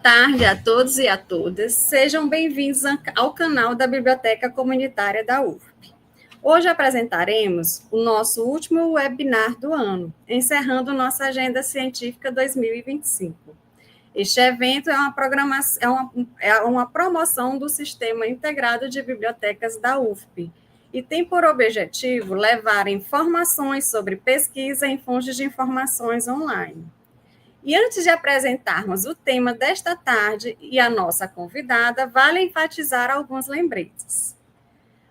Tarde a todos e a todas. Sejam bem-vindos ao canal da Biblioteca Comunitária da UFP. Hoje apresentaremos o nosso último webinar do ano, encerrando nossa Agenda Científica 2025. Este evento é uma promoção do Sistema Integrado de Bibliotecas da UFP e tem por objetivo levar informações sobre pesquisa em fontes de informações online. E antes de apresentarmos o tema desta tarde e a nossa convidada, vale enfatizar alguns lembretes.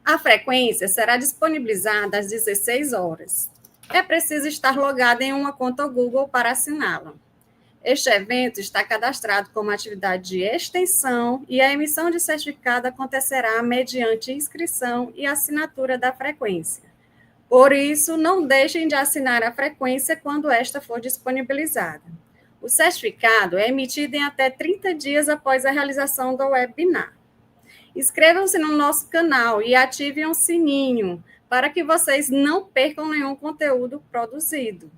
A frequência será disponibilizada às 16 horas. É preciso estar logado em uma conta Google para assiná-la. Este evento está cadastrado como atividade de extensão e a emissão de certificado acontecerá mediante inscrição e assinatura da frequência. Por isso, não deixem de assinar a frequência quando esta for disponibilizada. O certificado é emitido em até 30 dias após a realização do webinar. Inscrevam-se no nosso canal e ativem o sininho para que vocês não percam nenhum conteúdo produzido.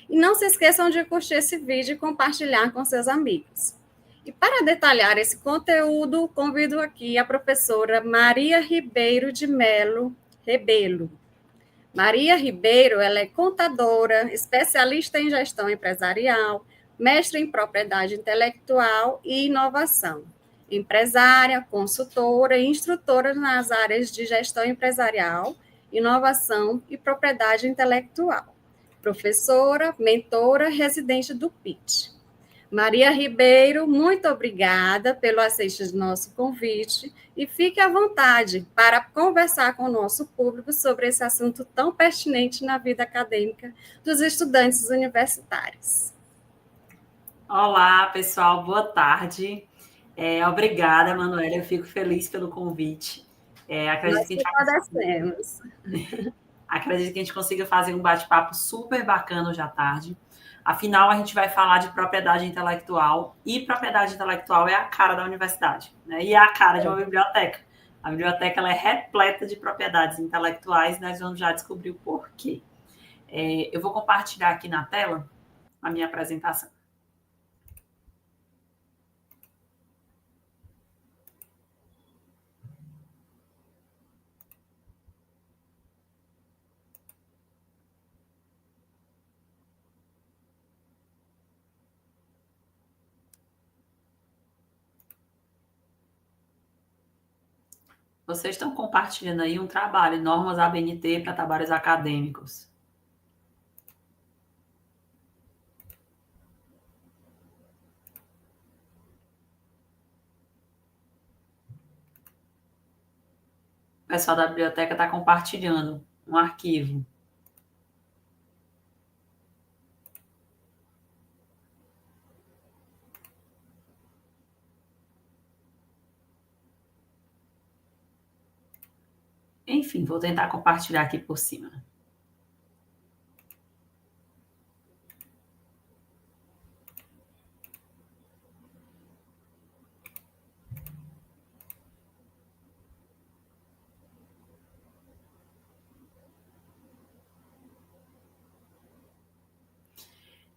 E não se esqueçam de curtir esse vídeo e compartilhar com seus amigos. E para detalhar esse conteúdo, convido aqui a professora Maria Ribeiro de Melo Rebelo. Maria Ribeiro, ela é contadora, especialista em gestão empresarial, mestre em propriedade intelectual e inovação, empresária, consultora e instrutora nas áreas de gestão empresarial, inovação e propriedade intelectual, professora, mentora, residente do PIT. Maria Ribeiro, muito obrigada pelo aceite do nosso convite e fique à vontade para conversar com o nosso público sobre esse assunto tão pertinente na vida acadêmica dos estudantes universitários. Olá, pessoal, boa tarde. Obrigada, Manuela, eu fico feliz pelo convite. Acredito que a gente consiga fazer um bate-papo super bacana hoje à tarde. Afinal, a gente vai falar de propriedade intelectual, e propriedade intelectual é a cara da universidade, né? E é a cara de uma biblioteca. A biblioteca ela é repleta de propriedades intelectuais, nós vamos já descobrir o porquê. Eu vou compartilhar aqui na tela a minha apresentação. Vocês estão compartilhando aí um trabalho, normas ABNT para trabalhos acadêmicos. O pessoal da biblioteca está compartilhando um arquivo. Enfim, vou tentar compartilhar aqui por cima.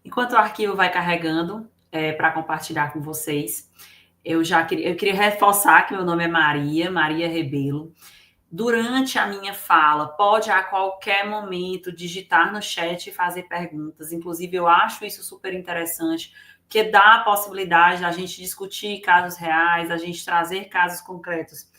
Enquanto o arquivo vai carregando para compartilhar com vocês, eu queria reforçar que meu nome é Maria Rebelo. Durante a minha fala, pode a qualquer momento digitar no chat e fazer perguntas. Inclusive, eu acho isso super interessante, porque dá a possibilidade da gente discutir casos reais, a gente trazer casos concretos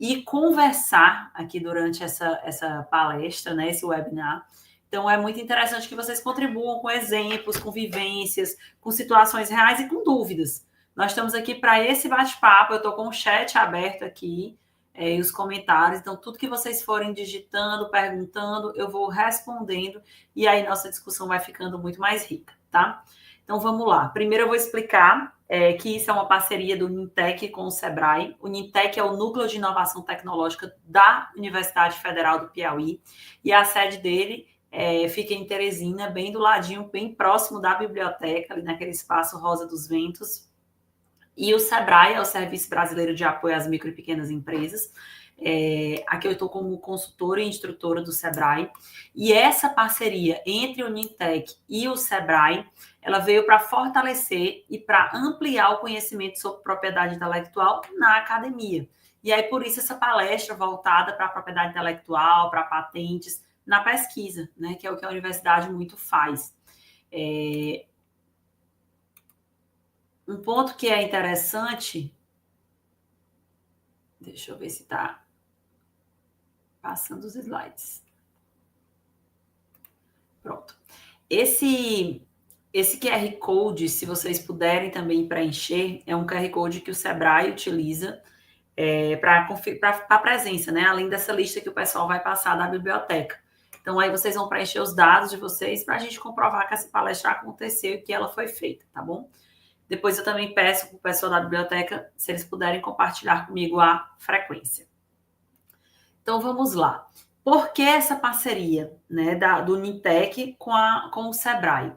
e conversar aqui durante essa palestra, né, esse webinar. Então, é muito interessante que vocês contribuam com exemplos, com vivências, com situações reais e com dúvidas. Nós estamos aqui para esse bate-papo, eu estou com o chat aberto aqui, e os comentários, então tudo que vocês forem digitando, perguntando, eu vou respondendo, e aí nossa discussão vai ficando muito mais rica, tá? Então, vamos lá. Primeiro eu vou explicar que isso é uma parceria do Nintec com o Sebrae. O Nintec é o Núcleo de Inovação Tecnológica da Universidade Federal do Piauí, e a sede dele fica em Teresina, bem do ladinho, bem próximo da biblioteca, ali naquele espaço Rosa dos Ventos. E o SEBRAE é o Serviço Brasileiro de Apoio às Micro e Pequenas Empresas. Aqui eu estou como consultora e instrutora do SEBRAE. E essa parceria entre o Nintec e o SEBRAE, ela veio para fortalecer e para ampliar o conhecimento sobre propriedade intelectual na academia. E aí, por isso, essa palestra voltada para a propriedade intelectual, para patentes, na pesquisa, né, que é o que a universidade muito faz. Um ponto que é interessante, deixa eu ver se está passando os slides. Pronto. Esse QR Code, se vocês puderem também preencher, é um QR Code que o SEBRAE utiliza para a presença, né? Além dessa lista que o pessoal vai passar da biblioteca. Então, aí vocês vão preencher os dados de vocês para a gente comprovar que essa palestra aconteceu e que ela foi feita, tá bom? Depois eu também peço para o pessoal da biblioteca, se eles puderem compartilhar comigo a frequência. Então, vamos lá. Por que essa parceria, né, do Nintec com o SEBRAE?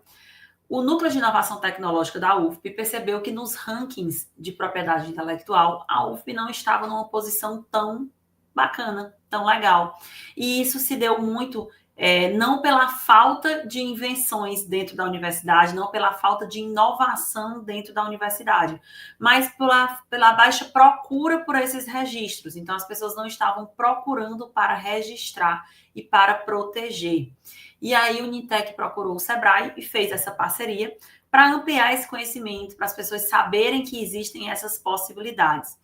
O Núcleo de Inovação Tecnológica da UFP percebeu que nos rankings de propriedade intelectual, a UFP não estava numa posição tão bacana, tão legal. E isso se deu muito não pela falta de invenções dentro da universidade, não pela falta de inovação dentro da universidade, mas pela baixa procura por esses registros. Então, as pessoas não estavam procurando para registrar e para proteger. E aí o Nintec procurou o SEBRAE e fez essa parceria para ampliar esse conhecimento, para as pessoas saberem que existem essas possibilidades.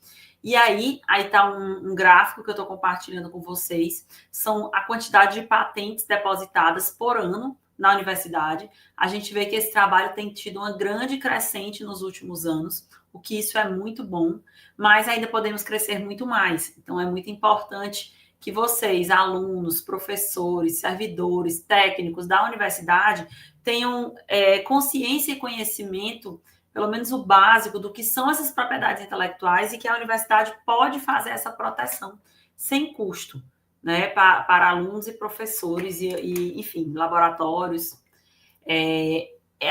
E aí está um gráfico que eu estou compartilhando com vocês, são a quantidade de patentes depositadas por ano na universidade. A gente vê que esse trabalho tem tido uma grande crescente nos últimos anos, o que isso é muito bom, mas ainda podemos crescer muito mais. Então é muito importante que vocês, alunos, professores, servidores, técnicos da universidade, tenham consciência e conhecimento, pelo menos o básico, do que são essas propriedades intelectuais e que a universidade pode fazer essa proteção sem custo, né, para alunos e professores e enfim, laboratórios.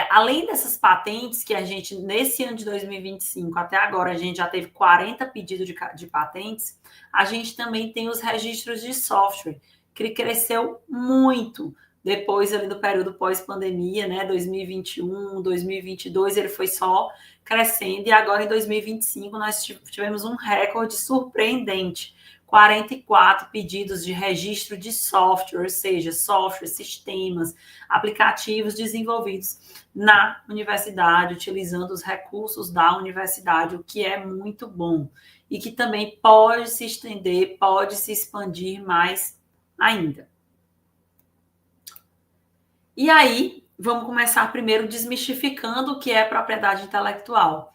Além dessas patentes que a gente, nesse ano de 2025, até agora, a gente já teve 40 pedidos de patentes, a gente também tem os registros de software, que cresceu muito depois ali do período pós-pandemia, né, 2021, 2022, ele foi só crescendo, e agora em 2025 nós tivemos um recorde surpreendente, 44 pedidos de registro de software, ou seja, software, sistemas, aplicativos desenvolvidos na universidade, utilizando os recursos da universidade, o que é muito bom. E que também pode se estender, pode se expandir mais ainda. E aí, vamos começar primeiro desmistificando o que é propriedade intelectual.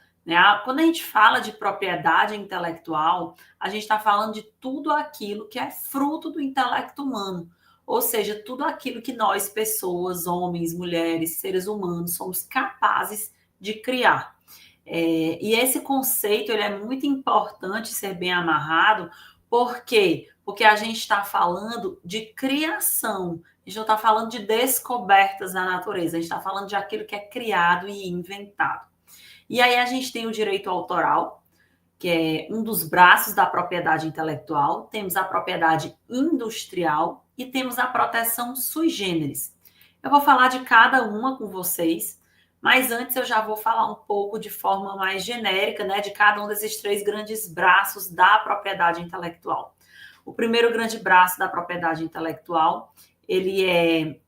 Quando a gente fala de propriedade intelectual, a gente está falando de tudo aquilo que é fruto do intelecto humano, ou seja, tudo aquilo que nós, pessoas, homens, mulheres, seres humanos, somos capazes de criar. E esse conceito ele é muito importante ser bem amarrado, por quê? Porque a gente está falando de criação, a gente não está falando de descobertas da natureza, a gente está falando de aquilo que é criado e inventado. E aí a gente tem o direito autoral, que é um dos braços da propriedade intelectual, temos a propriedade industrial e temos a proteção sui generis. Eu vou falar de cada uma com vocês, mas antes eu já vou falar um pouco de forma mais genérica, né, de cada um desses três grandes braços da propriedade intelectual. O primeiro grande braço da propriedade intelectual, ele é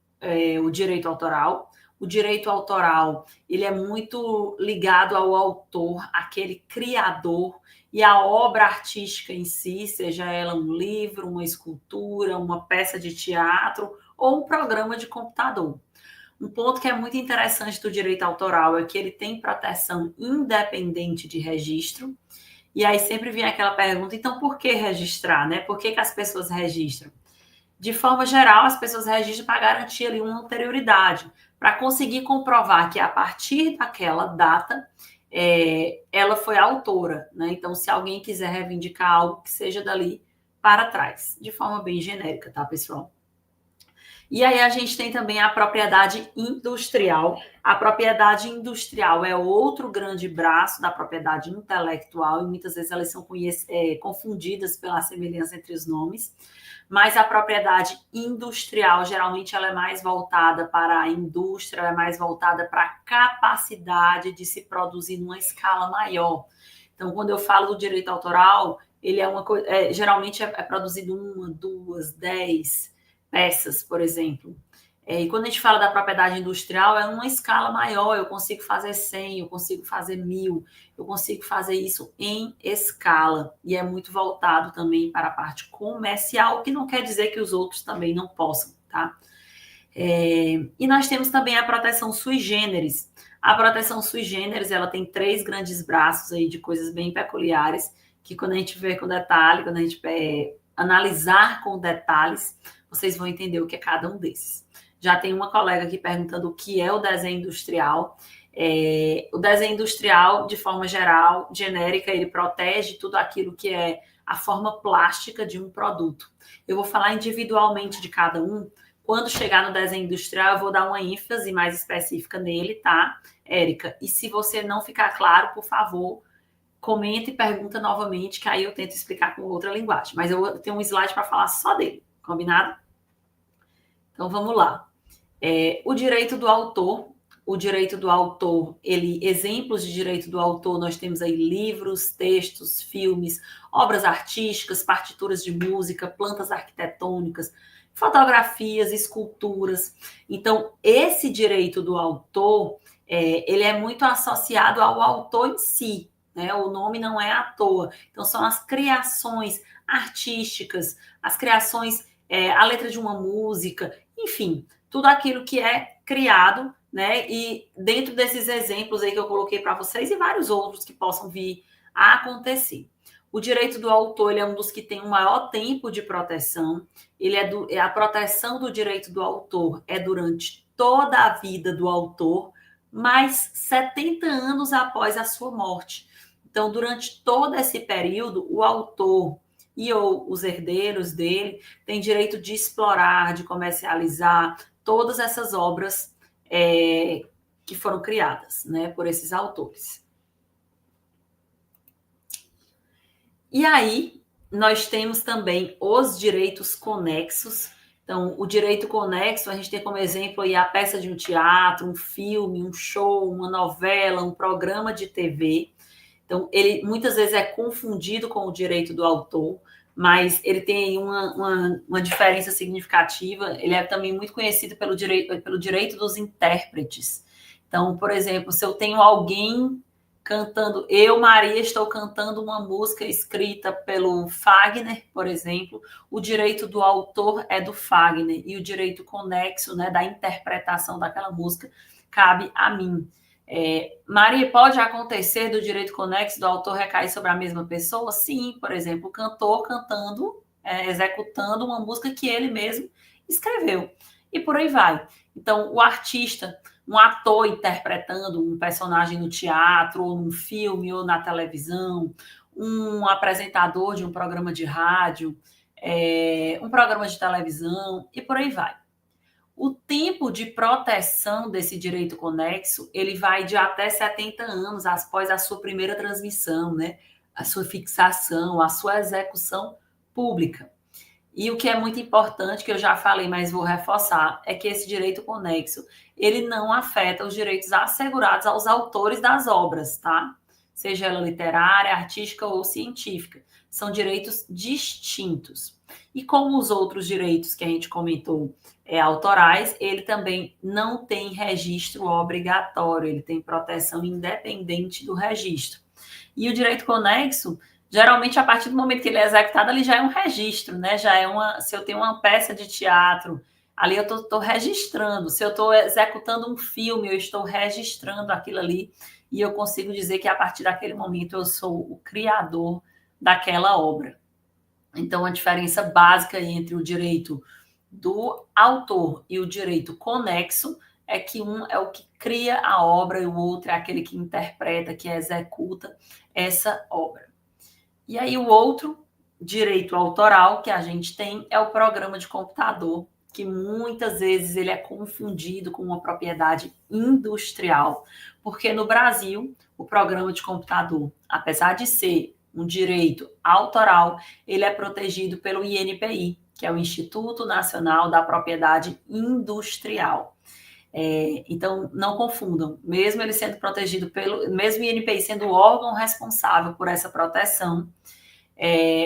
o direito autoral. O direito autoral, ele é muito ligado ao autor, aquele criador, e a obra artística em si, seja ela um livro, uma escultura, uma peça de teatro ou um programa de computador. Um ponto que é muito interessante do direito autoral é que ele tem proteção independente de registro. E aí sempre vem aquela pergunta, então por que registrar, né? Por que as pessoas registram? De forma geral, as pessoas registram para garantir ali uma anterioridade, para conseguir comprovar que a partir daquela data ela foi a autora, né? Então, se alguém quiser reivindicar algo, que seja dali para trás, de forma bem genérica, tá, pessoal? E aí a gente tem também a propriedade industrial. A propriedade industrial é outro grande braço da propriedade intelectual, e muitas vezes elas são confundidas pela semelhança entre os nomes. Mas a propriedade industrial, geralmente, ela é mais voltada para a indústria, ela é mais voltada para a capacidade de se produzir numa escala maior. Então, quando eu falo do direito autoral, ele é uma coisa, geralmente é produzido 1, 2, 10 peças, por exemplo. E quando a gente fala da propriedade industrial, é uma escala maior, eu consigo fazer 100, eu consigo fazer 1000, eu consigo fazer isso em escala. E é muito voltado também para a parte comercial, que não quer dizer que os outros também não possam, tá? E nós temos também a proteção sui generis. A proteção sui generis, ela tem 3 grandes braços aí de coisas bem peculiares, que quando a gente vê com detalhe, quando a gente analisar com detalhes, vocês vão entender o que é cada um desses. Já tem uma colega aqui perguntando o que é o desenho industrial. O desenho industrial, de forma geral, genérica, ele protege tudo aquilo que é a forma plástica de um produto. Eu vou falar individualmente de cada um. Quando chegar no desenho industrial, eu vou dar uma ênfase mais específica nele, tá, Érica? E se você não ficar claro, por favor, comenta e pergunta novamente, que aí eu tento explicar com outra linguagem. Mas eu tenho um slide para falar só dele, combinado? Então, vamos lá. O direito do autor. O direito do autor, exemplos de direito do autor, nós temos aí livros, textos, filmes, obras artísticas, partituras de música, plantas arquitetônicas, fotografias, esculturas. Então, esse direito do autor, ele é muito associado ao autor em si, né? O nome não é à toa. Então, são as criações artísticas, as criações, a letra de uma música, enfim, tudo aquilo que é criado, né? E dentro desses exemplos aí que eu coloquei para vocês e vários outros que possam vir a acontecer. O direito do autor, ele é um dos que tem o maior tempo de proteção. A proteção do direito do autor é durante toda a vida do autor, mais 70 anos após a sua morte. Então, durante todo esse período, o autor ou os herdeiros dele têm direito de explorar, de comercializar todas essas obras que foram criadas, né, por esses autores. E aí, nós temos também os direitos conexos. Então, o direito conexo, a gente tem como exemplo aí a peça de um teatro, um filme, um show, uma novela, um programa de TV. Então, ele muitas vezes é confundido com o direito do autor, mas ele tem uma diferença significativa. Ele é também muito conhecido pelo direito dos intérpretes. Então, por exemplo, se eu tenho alguém cantando, Maria, estou cantando uma música escrita pelo Fagner, por exemplo, o direito do autor é do Fagner e o direito conexo, né, da interpretação daquela música cabe a mim. Maria, pode acontecer do direito conexo do autor recair sobre a mesma pessoa? Sim, por exemplo, o cantor cantando, executando uma música que ele mesmo escreveu. E por aí vai. Então, o artista, um ator interpretando um personagem no teatro, ou num filme, ou na televisão, um apresentador de um programa de rádio, um programa de televisão, e por aí vai. O tempo de proteção desse direito conexo, ele vai de até 70 anos após a sua primeira transmissão, né? A sua fixação, a sua execução pública. E o que é muito importante, que eu já falei, mas vou reforçar, é que esse direito conexo, ele não afeta os direitos assegurados aos autores das obras, tá? Seja ela literária, artística ou científica. São direitos distintos. E como os outros direitos que a gente comentou autorais, ele também não tem registro obrigatório, ele tem proteção independente do registro. E o direito conexo, geralmente, a partir do momento que ele é executado, ali já é um registro, né? Se eu tenho uma peça de teatro, ali eu estou registrando. Se eu estou executando um filme, eu estou registrando aquilo ali e eu consigo dizer que a partir daquele momento eu sou o criador daquela obra. Então, a diferença básica entre o direito do autor e o direito conexo é que um é o que cria a obra e o outro é aquele que interpreta, que executa essa obra. E aí o outro direito autoral que a gente tem é o programa de computador, que muitas vezes ele é confundido com uma propriedade industrial, porque no Brasil, o programa de computador, apesar de ser um direito autoral, ele é protegido pelo INPI, que é o Instituto Nacional da Propriedade Industrial. Então, não confundam, mesmo ele sendo protegido mesmo o INPI sendo o órgão responsável por essa proteção,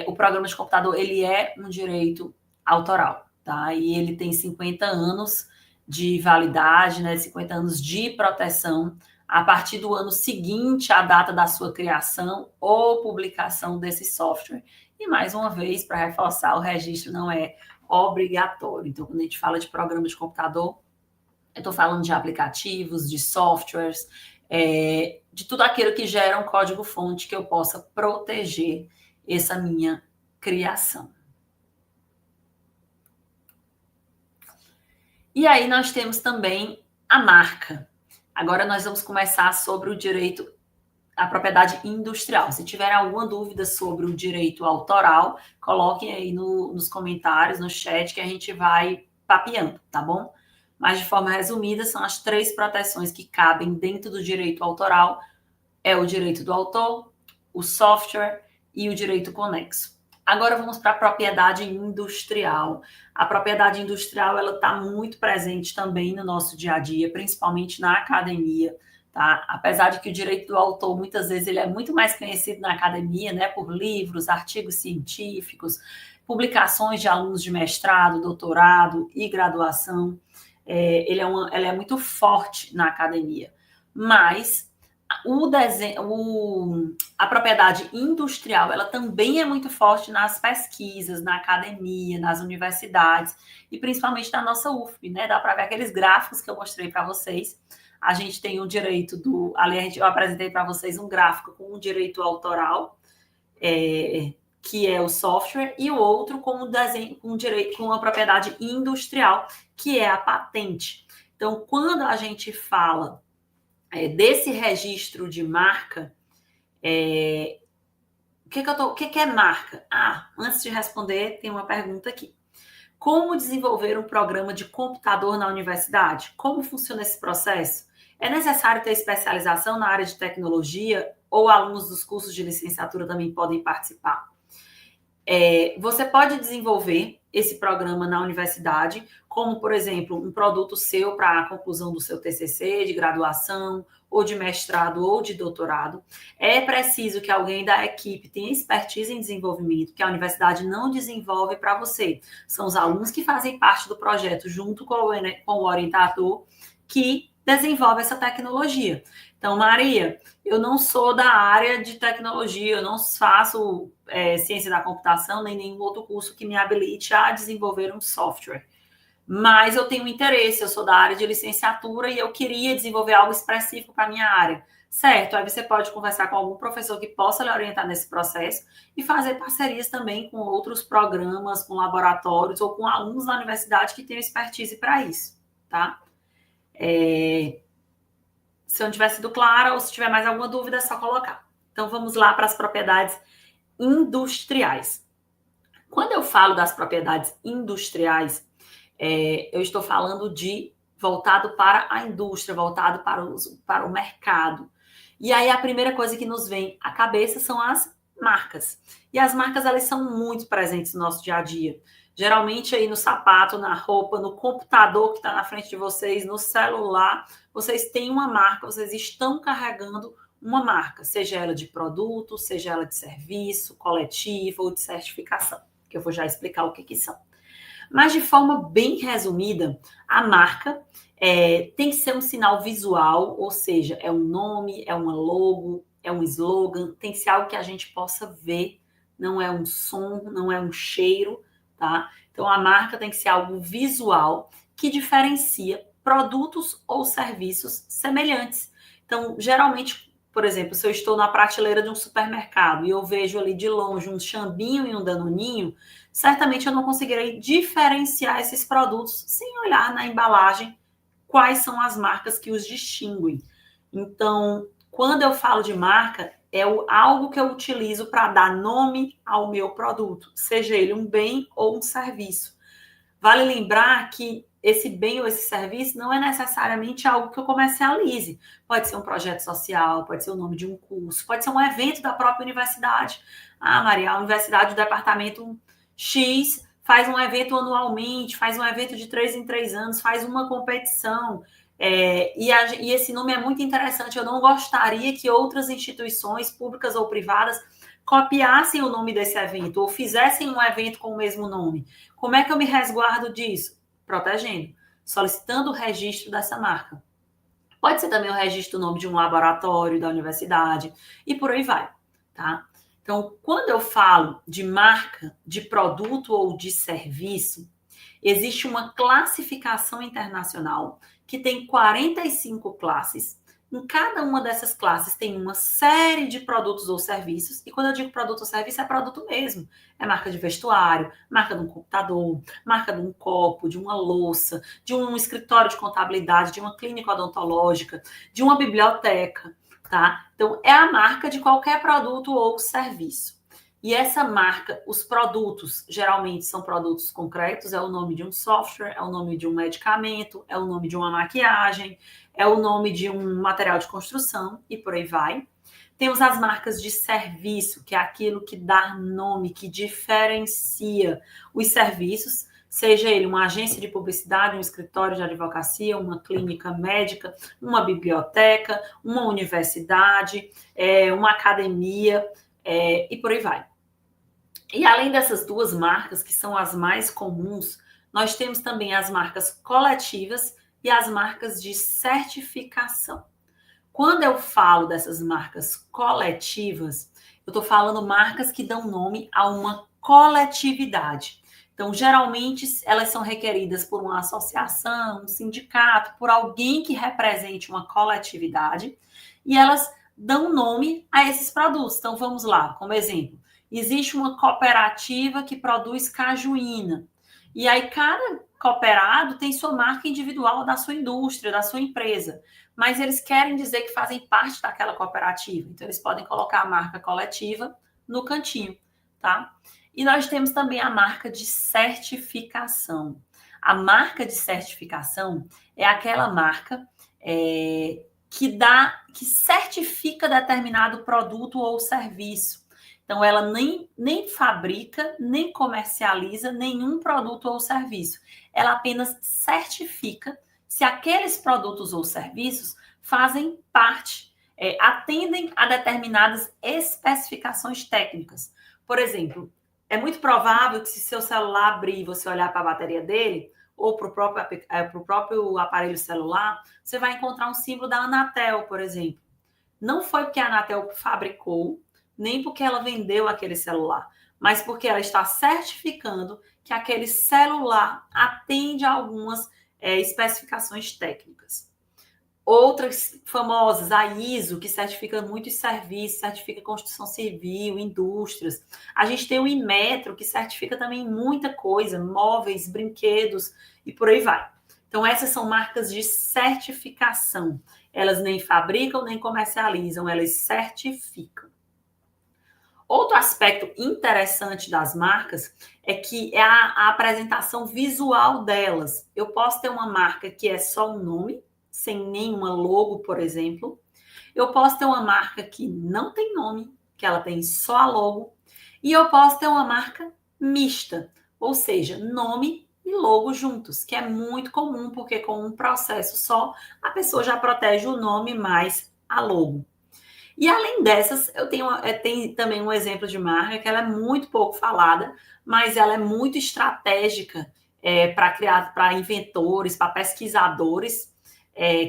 o programa de computador, ele é um direito autoral, tá? E ele tem 50 anos de validade, né? 50 anos de proteção a partir do ano seguinte à data da sua criação ou publicação desse software. E, mais uma vez, para reforçar, o registro não é obrigatório. Então, quando a gente fala de programa de computador, eu estou falando de aplicativos, de softwares, de tudo aquilo que gera um código-fonte que eu possa proteger essa minha criação. E aí nós temos também a marca. Agora nós vamos começar sobre o direito à propriedade industrial. Se tiver alguma dúvida sobre o direito autoral, coloquem aí nos comentários, no chat, que a gente vai papeando, tá bom? Mas de forma resumida, são as 3 proteções que cabem dentro do direito autoral. É o direito do autor, o software e o direito conexo. Agora vamos para a propriedade industrial. A propriedade industrial, ela está muito presente também no nosso dia a dia, principalmente na academia, tá? Apesar de que o direito do autor, muitas vezes, ele é muito mais conhecido na academia, né? Por livros, artigos científicos, publicações de alunos de mestrado, doutorado e graduação. Ela é muito forte na academia. Mas a propriedade industrial, ela também é muito forte nas pesquisas, na academia, nas universidades e principalmente na nossa UFP, né? Dá para ver aqueles gráficos que eu mostrei para vocês. A gente tem o direito eu apresentei para vocês um gráfico com o direito autoral, que é o software, e o outro com o desenho, com a propriedade industrial, que é a patente. Então, quando a gente fala desse registro de marca, o que é marca? Antes de responder, tem uma pergunta aqui. Como desenvolver um programa de computador na universidade? Como funciona esse processo? É necessário ter especialização na área de tecnologia ou alunos dos cursos de licenciatura também podem participar? Você pode desenvolver esse programa na universidade, como, por exemplo, um produto seu para a conclusão do seu TCC, de graduação, ou de mestrado, ou de doutorado. É preciso que alguém da equipe tenha expertise em desenvolvimento, que a universidade não desenvolve para você. São os alunos que fazem parte do projeto, junto com o orientador, que desenvolve essa tecnologia. Então, Maria, eu não sou da área de tecnologia, eu não faço ciência da computação, nem nenhum outro curso que me habilite a desenvolver um software. Mas eu tenho interesse, eu sou da área de licenciatura e eu queria desenvolver algo específico para a minha área. Certo, aí você pode conversar com algum professor que possa lhe orientar nesse processo e fazer parcerias também com outros programas, com laboratórios ou com alunos da universidade que tenham expertise para isso, tá? Se eu não tiver sido clara ou se tiver mais alguma dúvida, é só colocar. Então, vamos lá para as propriedades industriais. Quando eu falo das propriedades industriais, eu estou falando voltado para a indústria, voltado para o mercado. E aí, a primeira coisa que nos vem à cabeça são as marcas. E as marcas, elas são muito presentes no nosso dia a dia. Geralmente aí no sapato, na roupa, no computador que está na frente de vocês, no celular, vocês têm uma marca, vocês estão carregando uma marca, seja ela de produto, seja ela de serviço, coletivo ou de certificação, que eu vou já explicar o que são. Mas de forma bem resumida, a marca tem que ser um sinal visual, ou seja, é um nome, é uma logo, é um slogan, tem que ser algo que a gente possa ver, não é um som, não é um cheiro, tá? Então, a marca tem que ser algo visual que diferencia produtos ou serviços semelhantes. Então, geralmente, por exemplo, se eu estou na prateleira de um supermercado e eu vejo ali de longe um Xambinho e um Danoninho, certamente eu não conseguirei diferenciar esses produtos sem olhar na embalagem quais são as marcas que os distinguem. Então, quando eu falo de marca, é algo que eu utilizo para dar nome ao meu produto, seja ele um bem ou um serviço. Vale lembrar que esse bem ou esse serviço não é necessariamente algo que eu comercialize. Pode ser um projeto social, pode ser o nome de um curso, pode ser um evento da própria universidade. Ah, Maria, a universidade do departamento X faz um evento anualmente, faz um evento de 3 em 3 anos, faz uma competição. E esse nome é muito interessante. Eu não gostaria que outras instituições, públicas ou privadas, copiassem o nome desse evento ou fizessem um evento com o mesmo nome. Como é que eu me resguardo disso? Protegendo, solicitando o registro dessa marca. Pode ser também o registro do nome de um laboratório da universidade e por aí vai, tá? Então, quando eu falo de marca, de produto ou de serviço, existe uma classificação internacional que tem 45 classes. Em cada uma dessas classes tem uma série de produtos ou serviços. E quando eu digo produto ou serviço, é produto mesmo. É marca de vestuário, marca de um computador, marca de um copo, de uma louça, de um escritório de contabilidade, de uma clínica odontológica, de uma biblioteca, tá? Então, é a marca de qualquer produto ou serviço. E essa marca, os produtos, geralmente são produtos concretos, é o nome de um software, é o nome de um medicamento, é o nome de uma maquiagem, é o nome de um material de construção e por aí vai. Temos as marcas de serviço, que é aquilo que dá nome, que diferencia os serviços, seja ele uma agência de publicidade, um escritório de advocacia, uma clínica médica, uma biblioteca, uma universidade, uma academia, e por aí vai. E além dessas duas marcas, que são as mais comuns, nós temos também as marcas coletivas e as marcas de certificação. Quando eu falo dessas marcas coletivas, eu estou falando marcas que dão nome a uma coletividade. Então, geralmente, elas são requeridas por uma associação, um sindicato, por alguém que represente uma coletividade, e elas dão nome a esses produtos. Então, vamos lá, como exemplo. Existe uma cooperativa que produz cajuína. E aí, cada cooperado tem sua marca individual da sua indústria, da sua empresa. Mas eles querem dizer que fazem parte daquela cooperativa. Então, eles podem colocar a marca coletiva no cantinho, tá? E nós temos também a marca de certificação. A marca de certificação é aquela marca que certifica determinado produto ou serviço. Então, ela nem fabrica, nem comercializa nenhum produto ou serviço. Ela apenas certifica se aqueles produtos ou serviços fazem parte, atendem a determinadas especificações técnicas. Por exemplo, é muito provável que se seu celular abrir e você olhar para a bateria dele, ou para o próprio aparelho celular, você vai encontrar um símbolo da Anatel, por exemplo. Não foi porque a Anatel fabricou, nem porque ela vendeu aquele celular, mas porque ela está certificando que aquele celular atende a algumas especificações técnicas. Outras famosas, a ISO, que certifica muitos serviços, certifica construção civil, indústrias. A gente tem o Inmetro, que certifica também muita coisa, móveis, brinquedos e por aí vai. Então, essas são marcas de certificação. Elas nem fabricam, nem comercializam, elas certificam. Outro aspecto interessante das marcas é que é a apresentação visual delas. Eu posso ter uma marca que é só um nome, sem nenhuma logo, por exemplo. Eu posso ter uma marca que não tem nome, que ela tem só a logo. E eu posso ter uma marca mista, ou seja, nome e logo juntos, que é muito comum, porque com um processo só, a pessoa já protege o nome mais a logo. E além dessas, eu tenho também um exemplo de marca que ela é muito pouco falada, mas ela é muito estratégica para inventores, para pesquisadores,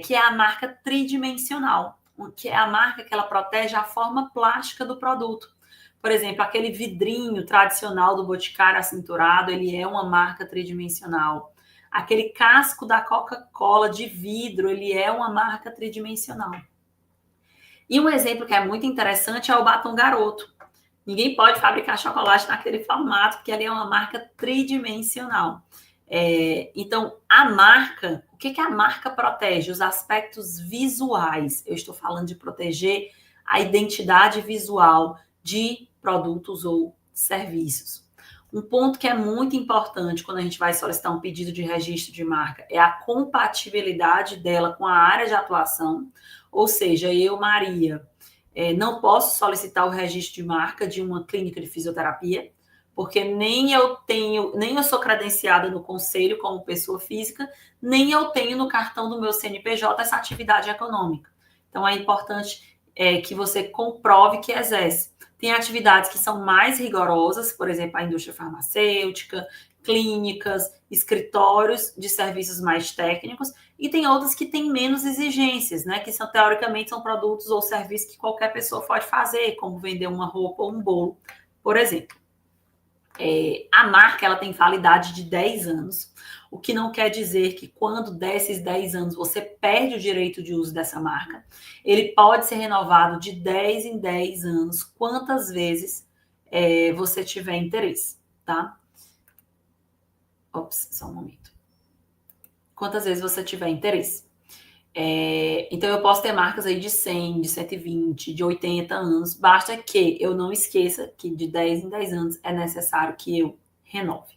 que é a marca tridimensional, que é a marca que ela protege a forma plástica do produto. Por exemplo, aquele vidrinho tradicional do Boticário acinturado, ele é uma marca tridimensional. Aquele casco da Coca-Cola de vidro, ele é uma marca tridimensional. E um exemplo que é muito interessante é o batom garoto. Ninguém pode fabricar chocolate naquele formato, porque ali é uma marca tridimensional. Então, a marca, o que a marca protege? Os aspectos visuais. Eu estou falando de proteger a identidade visual de produtos ou serviços. Um ponto que é muito importante quando a gente vai solicitar um pedido de registro de marca é a compatibilidade dela com a área de atuação. Ou seja, eu, Maria, não posso solicitar o registro de marca de uma clínica de fisioterapia, porque nem eu sou credenciada no conselho como pessoa física, nem eu tenho no cartão do meu CNPJ essa atividade econômica. Então, é importante que você comprove que exerce. Tem atividades que são mais rigorosas, por exemplo, a indústria farmacêutica, clínicas, escritórios de serviços mais técnicos, e tem outras que têm menos exigências, né? Que são, teoricamente, são produtos ou serviços que qualquer pessoa pode fazer, como vender uma roupa ou um bolo, por exemplo. A marca ela tem validade de 10 anos, o que não quer dizer que quando desses 10 anos você perde o direito de uso dessa marca. Ele pode ser renovado de 10 em 10 anos, quantas vezes você tiver interesse, tá? Ops, só um momento. Quantas vezes você tiver interesse. Então, eu posso ter marcas aí de 100, de 120, de 80 anos. Basta que eu não esqueça que de 10 em 10 anos é necessário que eu renove.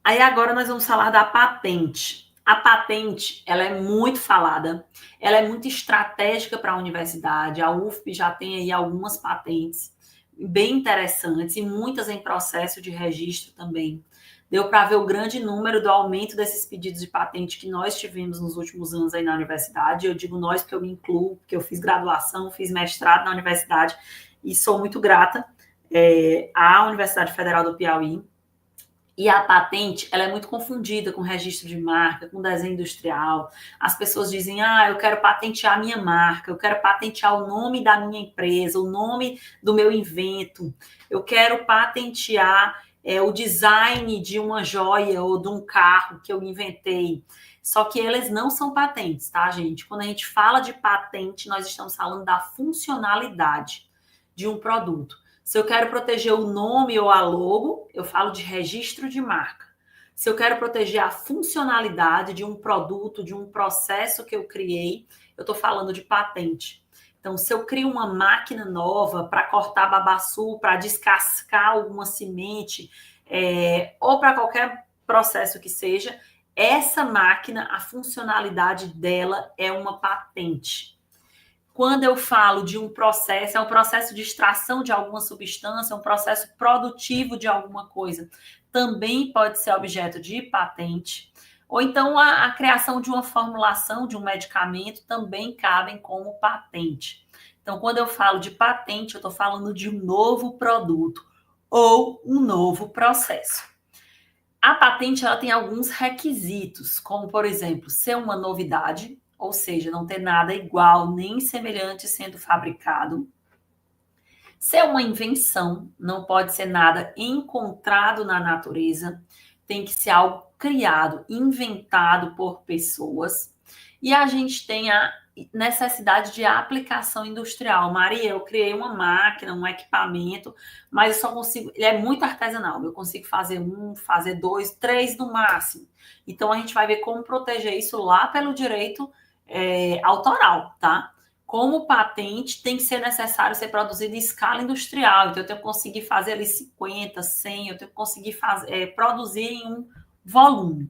Aí, agora, nós vamos falar da patente. A patente, ela é muito falada, ela é muito estratégica para a universidade. A UFP já tem aí algumas patentes bem interessantes e muitas em processo de registro também. Deu para ver o grande número do aumento desses pedidos de patente que nós tivemos nos últimos anos aí na universidade. Eu digo nós porque eu me incluo, porque eu fiz graduação, fiz mestrado na universidade e sou muito grata à Universidade Federal do Piauí. E a patente, ela é muito confundida com registro de marca, com desenho industrial. As pessoas dizem, eu quero patentear a minha marca, eu quero patentear o nome da minha empresa, o nome do meu invento, eu quero patentear o design de uma joia ou de um carro que eu inventei. Só que elas não são patentes, tá, gente? Quando a gente fala de patente, nós estamos falando da funcionalidade de um produto. Se eu quero proteger o nome ou a logo, eu falo de registro de marca. Se eu quero proteger a funcionalidade de um produto, de um processo que eu criei, eu estou falando de patente. Então, se eu crio uma máquina nova para cortar babaçu, para descascar alguma semente, ou para qualquer processo que seja, essa máquina, a funcionalidade dela é uma patente. Quando eu falo de um processo, é um processo de extração de alguma substância, um processo produtivo de alguma coisa, também pode ser objeto de patente. Ou então a criação de uma formulação de um medicamento também cabem como patente. Então, quando eu falo de patente, eu estou falando de um novo produto ou um novo processo. A patente ela tem alguns requisitos, como, por exemplo, ser uma novidade, ou seja, não ter nada igual nem semelhante sendo fabricado. Ser uma invenção, não pode ser nada encontrado na natureza, tem que ser algo criado, inventado por pessoas. E a gente tem a necessidade de aplicação industrial. Maria, eu criei uma máquina, um equipamento, mas eu só consigo, ele é muito artesanal, eu consigo fazer 1, fazer 2, 3 no máximo. Então a gente vai ver como proteger isso lá pelo direito autoral, tá? Como patente, tem que ser necessário ser produzido em escala industrial. Então, eu tenho que conseguir fazer ali 50, 100, eu tenho que conseguir produzir em um volume.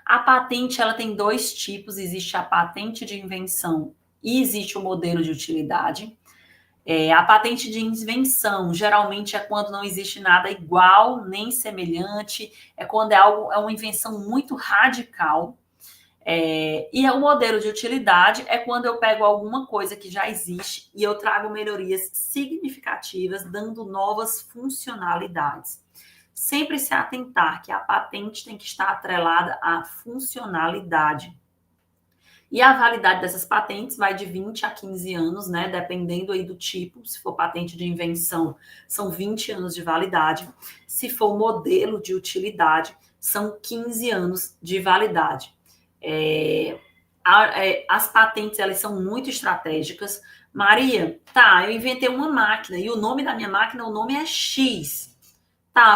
A patente, ela tem 2 tipos. Existe a patente de invenção e existe o modelo de utilidade. A patente de invenção, geralmente, é quando não existe nada igual, nem semelhante. É quando é uma invenção muito radical. E o modelo de utilidade é quando eu pego alguma coisa que já existe e eu trago melhorias significativas, dando novas funcionalidades. Sempre se atentar que a patente tem que estar atrelada à funcionalidade. E a validade dessas patentes vai de 20 a 15 anos, né? Dependendo aí do tipo. Se for patente de invenção, são 20 anos de validade. Se for modelo de utilidade, são 15 anos de validade. As patentes, elas são muito estratégicas. Maria, eu inventei uma máquina e o nome da minha máquina, o nome é X.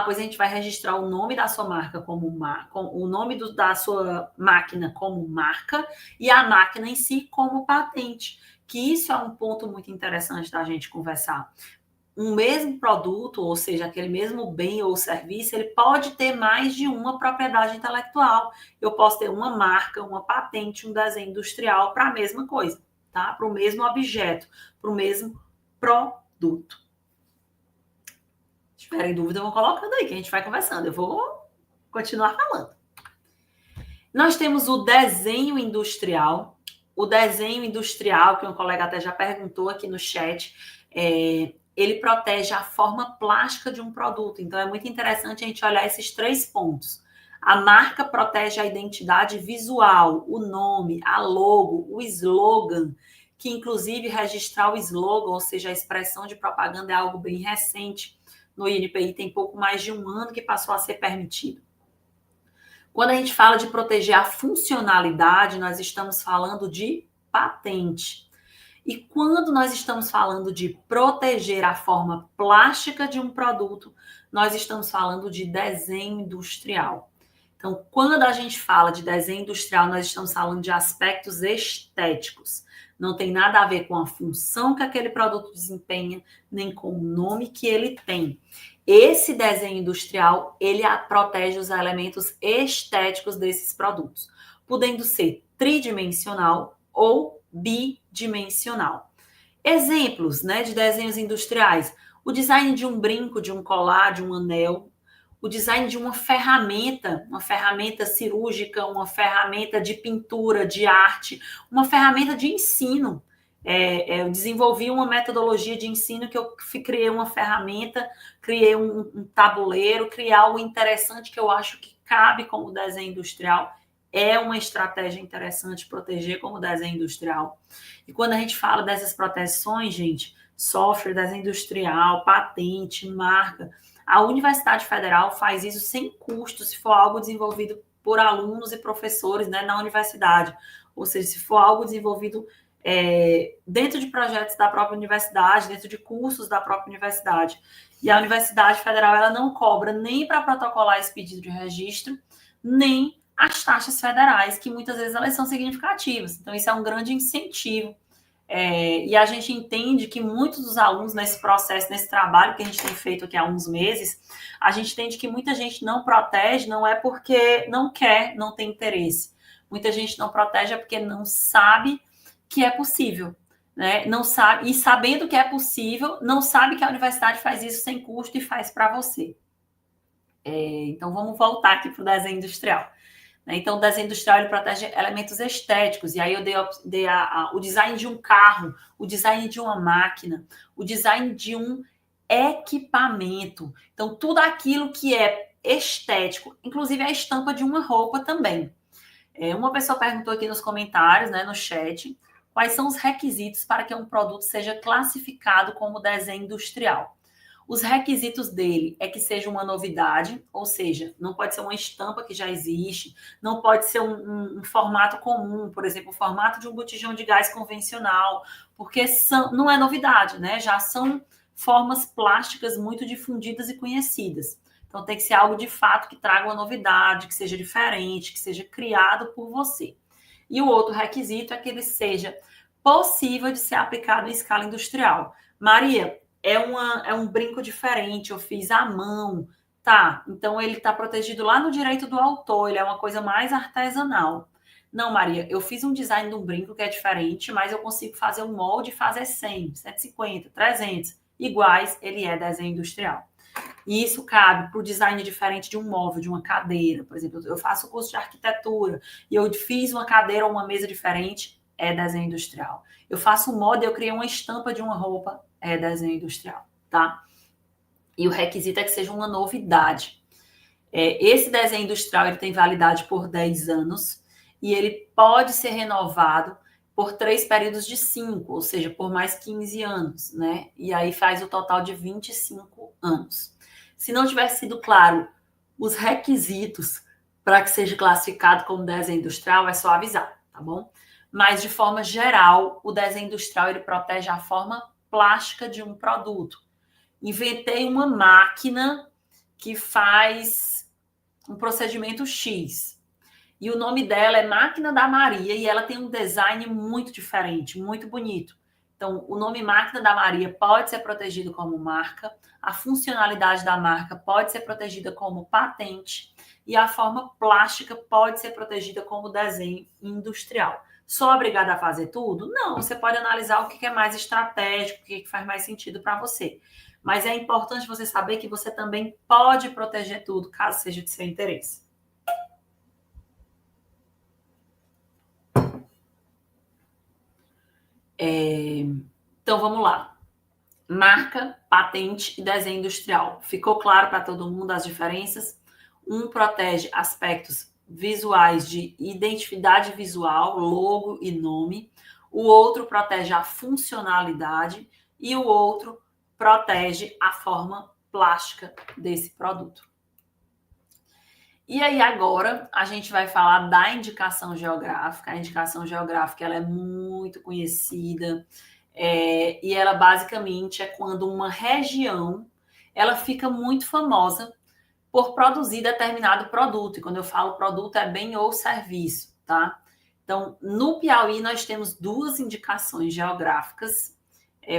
Pois a gente vai registrar o nome da sua marca o nome da sua máquina como marca e a máquina em si como patente. Que isso é um ponto muito interessante da gente conversar. um mesmo produto, ou seja, aquele mesmo bem ou serviço, ele pode ter mais de uma propriedade intelectual. Eu posso ter uma marca, uma patente, um desenho industrial para a mesma coisa, tá? Para o mesmo objeto, para o mesmo produto. Se tiverem dúvida, vão colocando aí, que a gente vai conversando. Eu vou continuar falando. Nós temos o desenho industrial. O desenho industrial, que um colega até já perguntou aqui no chat, ele protege a forma plástica de um produto. Então, é muito interessante a gente olhar esses 3 pontos. A marca protege a identidade visual, o nome, a logo, o slogan, que inclusive registrar o slogan, ou seja, a expressão de propaganda, é algo bem recente. No INPI tem pouco mais de um ano que passou a ser permitido. Quando a gente fala de proteger a funcionalidade, nós estamos falando de patente. E quando nós estamos falando de proteger a forma plástica de um produto, nós estamos falando de desenho industrial. Então, quando a gente fala de desenho industrial, nós estamos falando de aspectos estéticos. Não tem nada a ver com a função que aquele produto desempenha, nem com o nome que ele tem. Esse desenho industrial, ele protege os elementos estéticos desses produtos, podendo ser tridimensional ou bidimensional. Exemplos, né, de desenhos industriais: o design de um brinco, de um colar, de um anel, o design de uma ferramenta cirúrgica, uma ferramenta de pintura, de arte, uma ferramenta de ensino. Eu desenvolvi uma metodologia de ensino que eu criei uma ferramenta, criei um tabuleiro, criei algo interessante que eu acho que cabe como desenho industrial. É uma estratégia interessante proteger como desenho industrial. E quando a gente fala dessas proteções, gente, software, desenho industrial, patente, marca, a Universidade Federal faz isso sem custo, se for algo desenvolvido por alunos e professores, né, na universidade. Ou seja, se for algo desenvolvido dentro de projetos da própria universidade, dentro de cursos da própria universidade. E a Universidade Federal, ela não cobra nem para protocolar esse pedido de registro, nem as taxas federais, que muitas vezes elas são significativas. Então, isso é um grande incentivo. E a gente entende que muitos dos alunos nesse processo, nesse trabalho que a gente tem feito aqui há uns meses, a gente entende que muita gente não protege, não é porque não quer, não tem interesse. Muita gente não protege é porque não sabe que é possível, né? Não sabe, e sabendo que é possível, não sabe que a universidade faz isso sem custo e faz para você. Então, vamos voltar aqui para o desenho industrial. Então, o desenho industrial ele protege elementos estéticos, e aí eu dei o design de um carro, o design de uma máquina, o design de um equipamento. Então, tudo aquilo que é estético, inclusive a estampa de uma roupa também. Uma pessoa perguntou aqui nos comentários, né, no chat, quais são os requisitos para que um produto seja classificado como desenho industrial. Os requisitos dele é que seja uma novidade, ou seja, não pode ser uma estampa que já existe, não pode ser um formato comum, por exemplo, o formato de um botijão de gás convencional, porque não é novidade, né? Já são formas plásticas muito difundidas e conhecidas. Então, tem que ser algo de fato que traga uma novidade, que seja diferente, que seja criado por você. E o outro requisito é que ele seja possível de ser aplicado em escala industrial. Maria, é um brinco diferente, eu fiz à mão, tá? Então, ele está protegido lá no direito do autor, ele é uma coisa mais artesanal. Não, Maria, eu fiz um design de um brinco que é diferente, mas eu consigo fazer um molde e fazer 100, 150, 300 iguais, ele é desenho industrial. E isso cabe para o design diferente de um móvel, de uma cadeira. Por exemplo, eu faço curso de arquitetura e eu fiz uma cadeira ou uma mesa diferente, é desenho industrial. Eu faço um molde, eu criei uma estampa de uma roupa, é desenho industrial, tá? E o requisito é que seja uma novidade. Esse desenho industrial ele tem validade por 10 anos e ele pode ser renovado por 3 períodos de 5, ou seja, por mais 15 anos, né? E aí faz o total de 25 anos. Se não tivesse sido claro os requisitos para que seja classificado como desenho industrial, é só avisar, tá bom? Mas, de forma geral, o desenho industrial ele protege a forma plástica de um produto. Inventei uma máquina que faz um procedimento X. E o nome dela é Máquina da Maria e ela tem um design muito diferente, muito bonito. Então, o nome Máquina da Maria pode ser protegido como marca, a funcionalidade da marca pode ser protegida como patente e a forma plástica pode ser protegida como desenho industrial. Sou obrigada a fazer tudo? Não, você pode analisar o que é mais estratégico, o que faz mais sentido para você. Mas é importante você saber que você também pode proteger tudo, caso seja de seu interesse. Então, vamos lá. Marca, patente e desenho industrial. Ficou claro para todo mundo as diferenças? Um protege aspectos visuais de identidade visual, logo e nome. O outro protege a funcionalidade e o outro protege a forma plástica desse produto. E aí agora a gente vai falar da indicação geográfica. A indicação geográfica ela é muito conhecida e ela basicamente é quando uma região ela fica muito famosa por produzir determinado produto. E quando eu falo produto é bem ou serviço, tá? Então, no Piauí nós temos 2 indicações geográficas.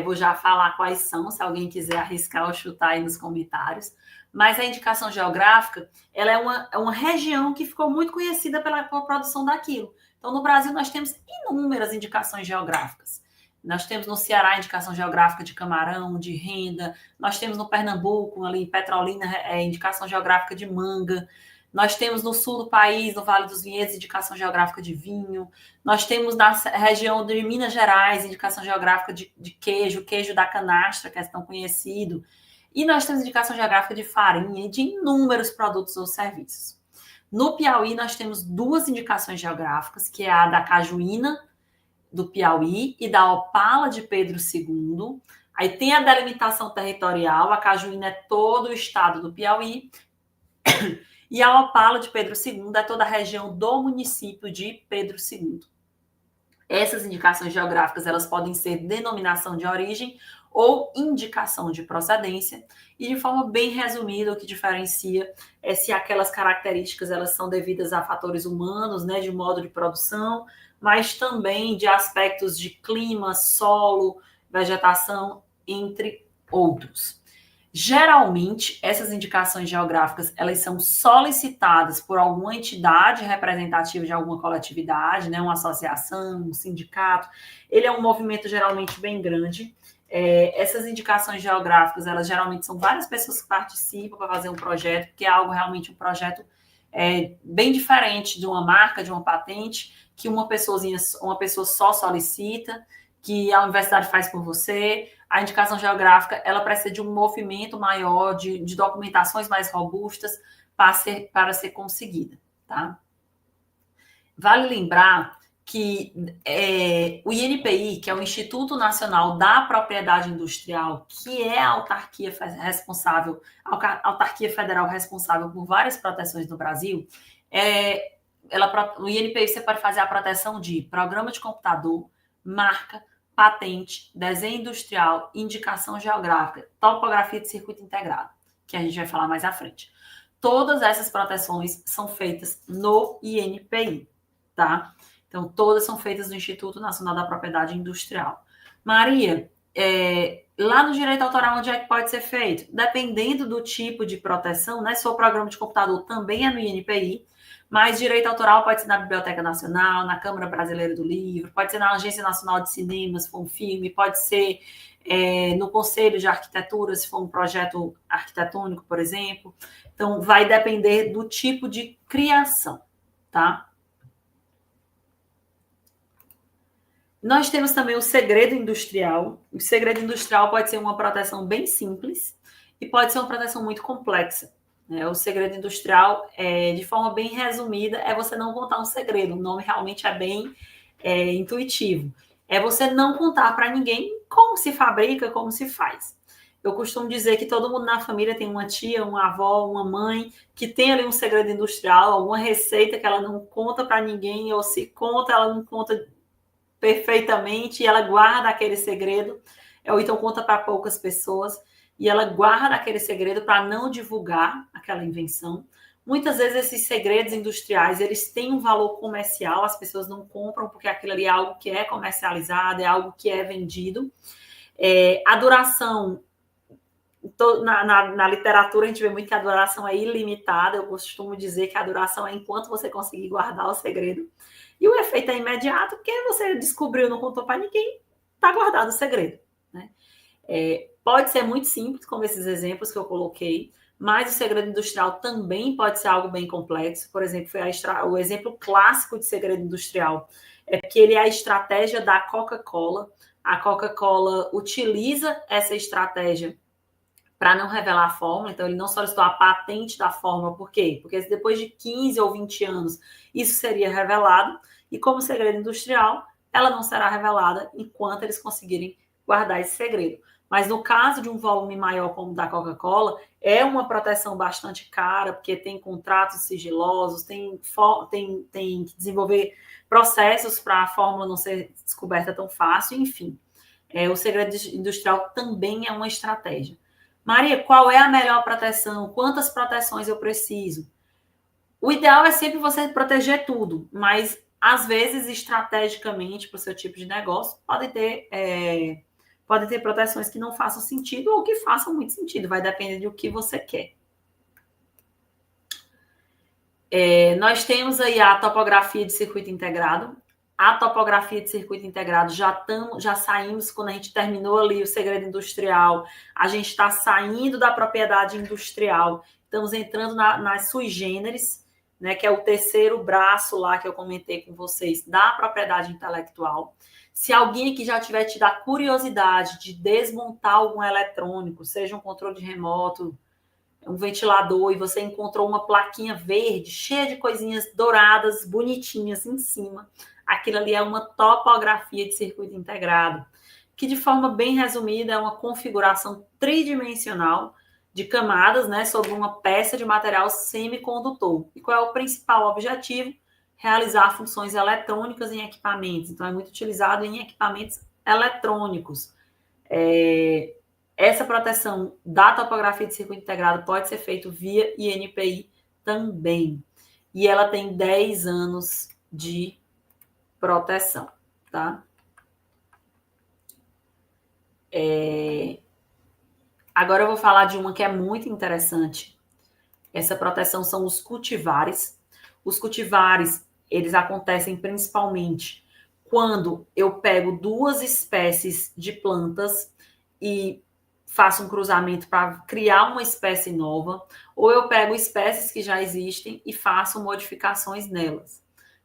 Vou já falar quais são, se alguém quiser arriscar ou chutar aí nos comentários. Mas a indicação geográfica, ela é uma região que ficou muito conhecida pela produção daquilo. Então, no Brasil, nós temos inúmeras indicações geográficas. Nós temos no Ceará a indicação geográfica de camarão, de renda. Nós temos no Pernambuco, ali em Petrolina, indicação geográfica de manga. Nós temos no sul do país, no Vale dos Vinhedos, indicação geográfica de vinho. Nós temos na região de Minas Gerais, indicação geográfica de queijo, queijo da canastra, que é tão conhecido. E nós temos indicação geográfica de farinha e de inúmeros produtos ou serviços. No Piauí, nós temos 2 indicações geográficas, que é a da cajuína do Piauí e da opala de Pedro II. Aí tem a delimitação territorial, a cajuína é todo o estado do Piauí, e a opala de Pedro II é toda a região do município de Pedro II. Essas indicações geográficas, elas podem ser denominação de origem ou indicação de procedência, e de forma bem resumida, o que diferencia é se aquelas características elas são devidas a fatores humanos, né, de modo de produção, mas também de aspectos de clima, solo, vegetação, entre outros. Geralmente, essas indicações geográficas, elas são solicitadas por alguma entidade representativa de alguma coletividade, né, uma associação, um sindicato. Ele é um movimento geralmente bem grande. Essas indicações geográficas, elas geralmente são várias pessoas que participam para fazer um projeto, porque é algo realmente um projeto bem diferente de uma marca, de uma patente, que uma pessoa só solicita, que a universidade faz por você. A indicação geográfica, ela precisa de um movimento maior, de documentações mais robustas para ser conseguida, tá? Vale lembrar que o INPI, que é o Instituto Nacional da Propriedade Industrial, que é a autarquia federal responsável por várias proteções no Brasil, no INPI você pode fazer a proteção de programa de computador, marca, patente, desenho industrial, indicação geográfica, topografia de circuito integrado, que a gente vai falar mais à frente. Todas essas proteções são feitas no INPI, tá? Então, todas são feitas no Instituto Nacional da Propriedade Industrial. Maria, lá no direito autoral, onde é que pode ser feito? Dependendo do tipo de proteção, né? Se for programa de computador, também é no INPI, mas direito autoral pode ser na Biblioteca Nacional, na Câmara Brasileira do Livro, pode ser na Agência Nacional de Cinema, se for um filme, pode ser no Conselho de Arquitetura, se for um projeto arquitetônico, por exemplo. Então, vai depender do tipo de criação, tá? Nós temos também o segredo industrial. O segredo industrial pode ser uma proteção bem simples e pode ser uma proteção muito complexa. O segredo industrial, de forma bem resumida, é você não contar um segredo. O nome realmente é bem intuitivo. É você não contar para ninguém como se fabrica, como se faz. Eu costumo dizer que todo mundo na família tem uma tia, uma avó, uma mãe, que tem ali um segredo industrial, alguma receita que ela não conta para ninguém, ou se conta, ela não conta perfeitamente, e ela guarda aquele segredo, ou então conta para poucas pessoas, e ela guarda aquele segredo para não divulgar aquela invenção, Muitas vezes esses segredos industriais, eles têm um valor comercial, as pessoas não compram porque aquilo ali é algo que é comercializado, é algo que é vendido. A duração, na literatura a gente vê muito que a duração é ilimitada, eu costumo dizer que a duração é enquanto você conseguir guardar o segredo. E o efeito é imediato, porque você descobriu, não contou para ninguém, está guardado o segredo. Né? Pode ser muito simples, como esses exemplos que eu coloquei, mas o segredo industrial também pode ser algo bem complexo. Por exemplo, o exemplo clássico de segredo industrial é que ele é a estratégia da Coca-Cola. A Coca-Cola utiliza essa estratégia para não revelar a fórmula, então ele não solicitou a patente da fórmula. Por quê? Porque depois de 15 ou 20 anos isso seria revelado, e como segredo industrial, ela não será revelada enquanto eles conseguirem guardar esse segredo. Mas no caso de um volume maior como o da Coca-Cola, é uma proteção bastante cara, porque tem contratos sigilosos, tem que desenvolver processos para a fórmula não ser descoberta tão fácil, enfim. O segredo industrial também é uma estratégia. Maria, qual é a melhor proteção? Quantas proteções eu preciso? O ideal é sempre você proteger tudo, mas às vezes, estrategicamente, para o seu tipo de negócio, pode ter proteções que não façam sentido ou que façam muito sentido, vai depender do que você quer. Nós temos aí a topografia de circuito integrado. A topografia de circuito integrado já saímos, quando a gente terminou ali o segredo industrial, a gente está saindo da propriedade industrial, estamos entrando nas sui generis, né, que é o terceiro braço lá que eu comentei com vocês, da propriedade intelectual. Se alguém aqui já tiver tido a curiosidade de desmontar algum eletrônico, seja um controle remoto, um ventilador, e você encontrou uma plaquinha verde, cheia de coisinhas douradas, bonitinhas em cima, aquilo ali é uma topografia de circuito integrado, que de forma bem resumida é uma configuração tridimensional de camadas, né, sobre uma peça de material semicondutor. E qual é o principal objetivo? Realizar funções eletrônicas em equipamentos. Então, é muito utilizado em equipamentos eletrônicos. Essa proteção da topografia de circuito integrado pode ser feita via INPI também. E ela tem 10 anos de proteção, tá? Agora eu vou falar de uma que é muito interessante. Essa proteção são os cultivares. Os cultivares, eles acontecem principalmente quando eu pego duas espécies de plantas e faço um cruzamento para criar uma espécie nova, ou eu pego espécies que já existem e faço modificações nelas.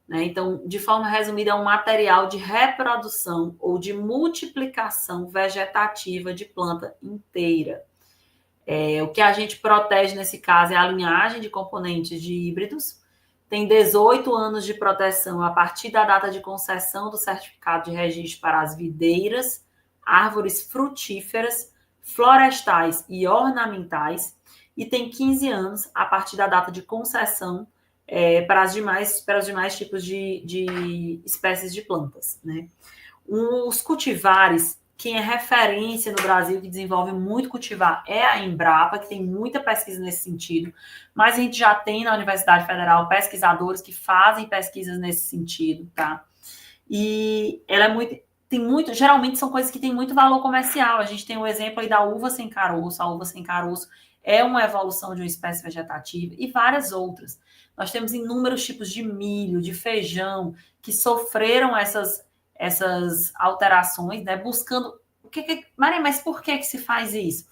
Né? Então, de forma resumida, é um material de reprodução ou de multiplicação vegetativa de planta inteira. O que a gente protege nesse caso é a linhagem de componentes de híbridos. Tem 18 anos de proteção a partir da data de concessão do certificado de registro para as videiras, árvores frutíferas, florestais e ornamentais, e tem 15 anos a partir da data de concessão para os demais tipos de espécies de plantas. Né? Os cultivares, quem é referência no Brasil, que desenvolve muito cultivar, é a Embrapa, que tem muita pesquisa nesse sentido, mas a gente já tem na Universidade Federal pesquisadores que fazem pesquisas nesse sentido, tá? E ela geralmente são coisas que têm muito valor comercial. A gente tem o exemplo aí da uva sem caroço. A uva sem caroço é uma evolução de uma espécie vegetativa e várias outras. Nós temos inúmeros tipos de milho, de feijão, que sofreram essas alterações, né? Buscando... Maria, mas por que se faz isso?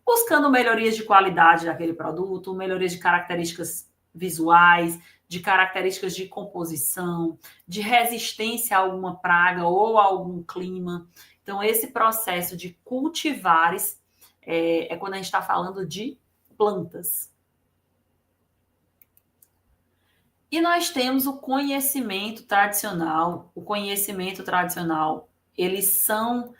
Buscando melhorias de qualidade daquele produto, melhorias de características visuais, de características de composição, de resistência a alguma praga ou a algum clima. Então, esse processo de cultivares é quando a gente está falando de plantas. E nós temos o conhecimento tradicional. O conhecimento tradicional, eles são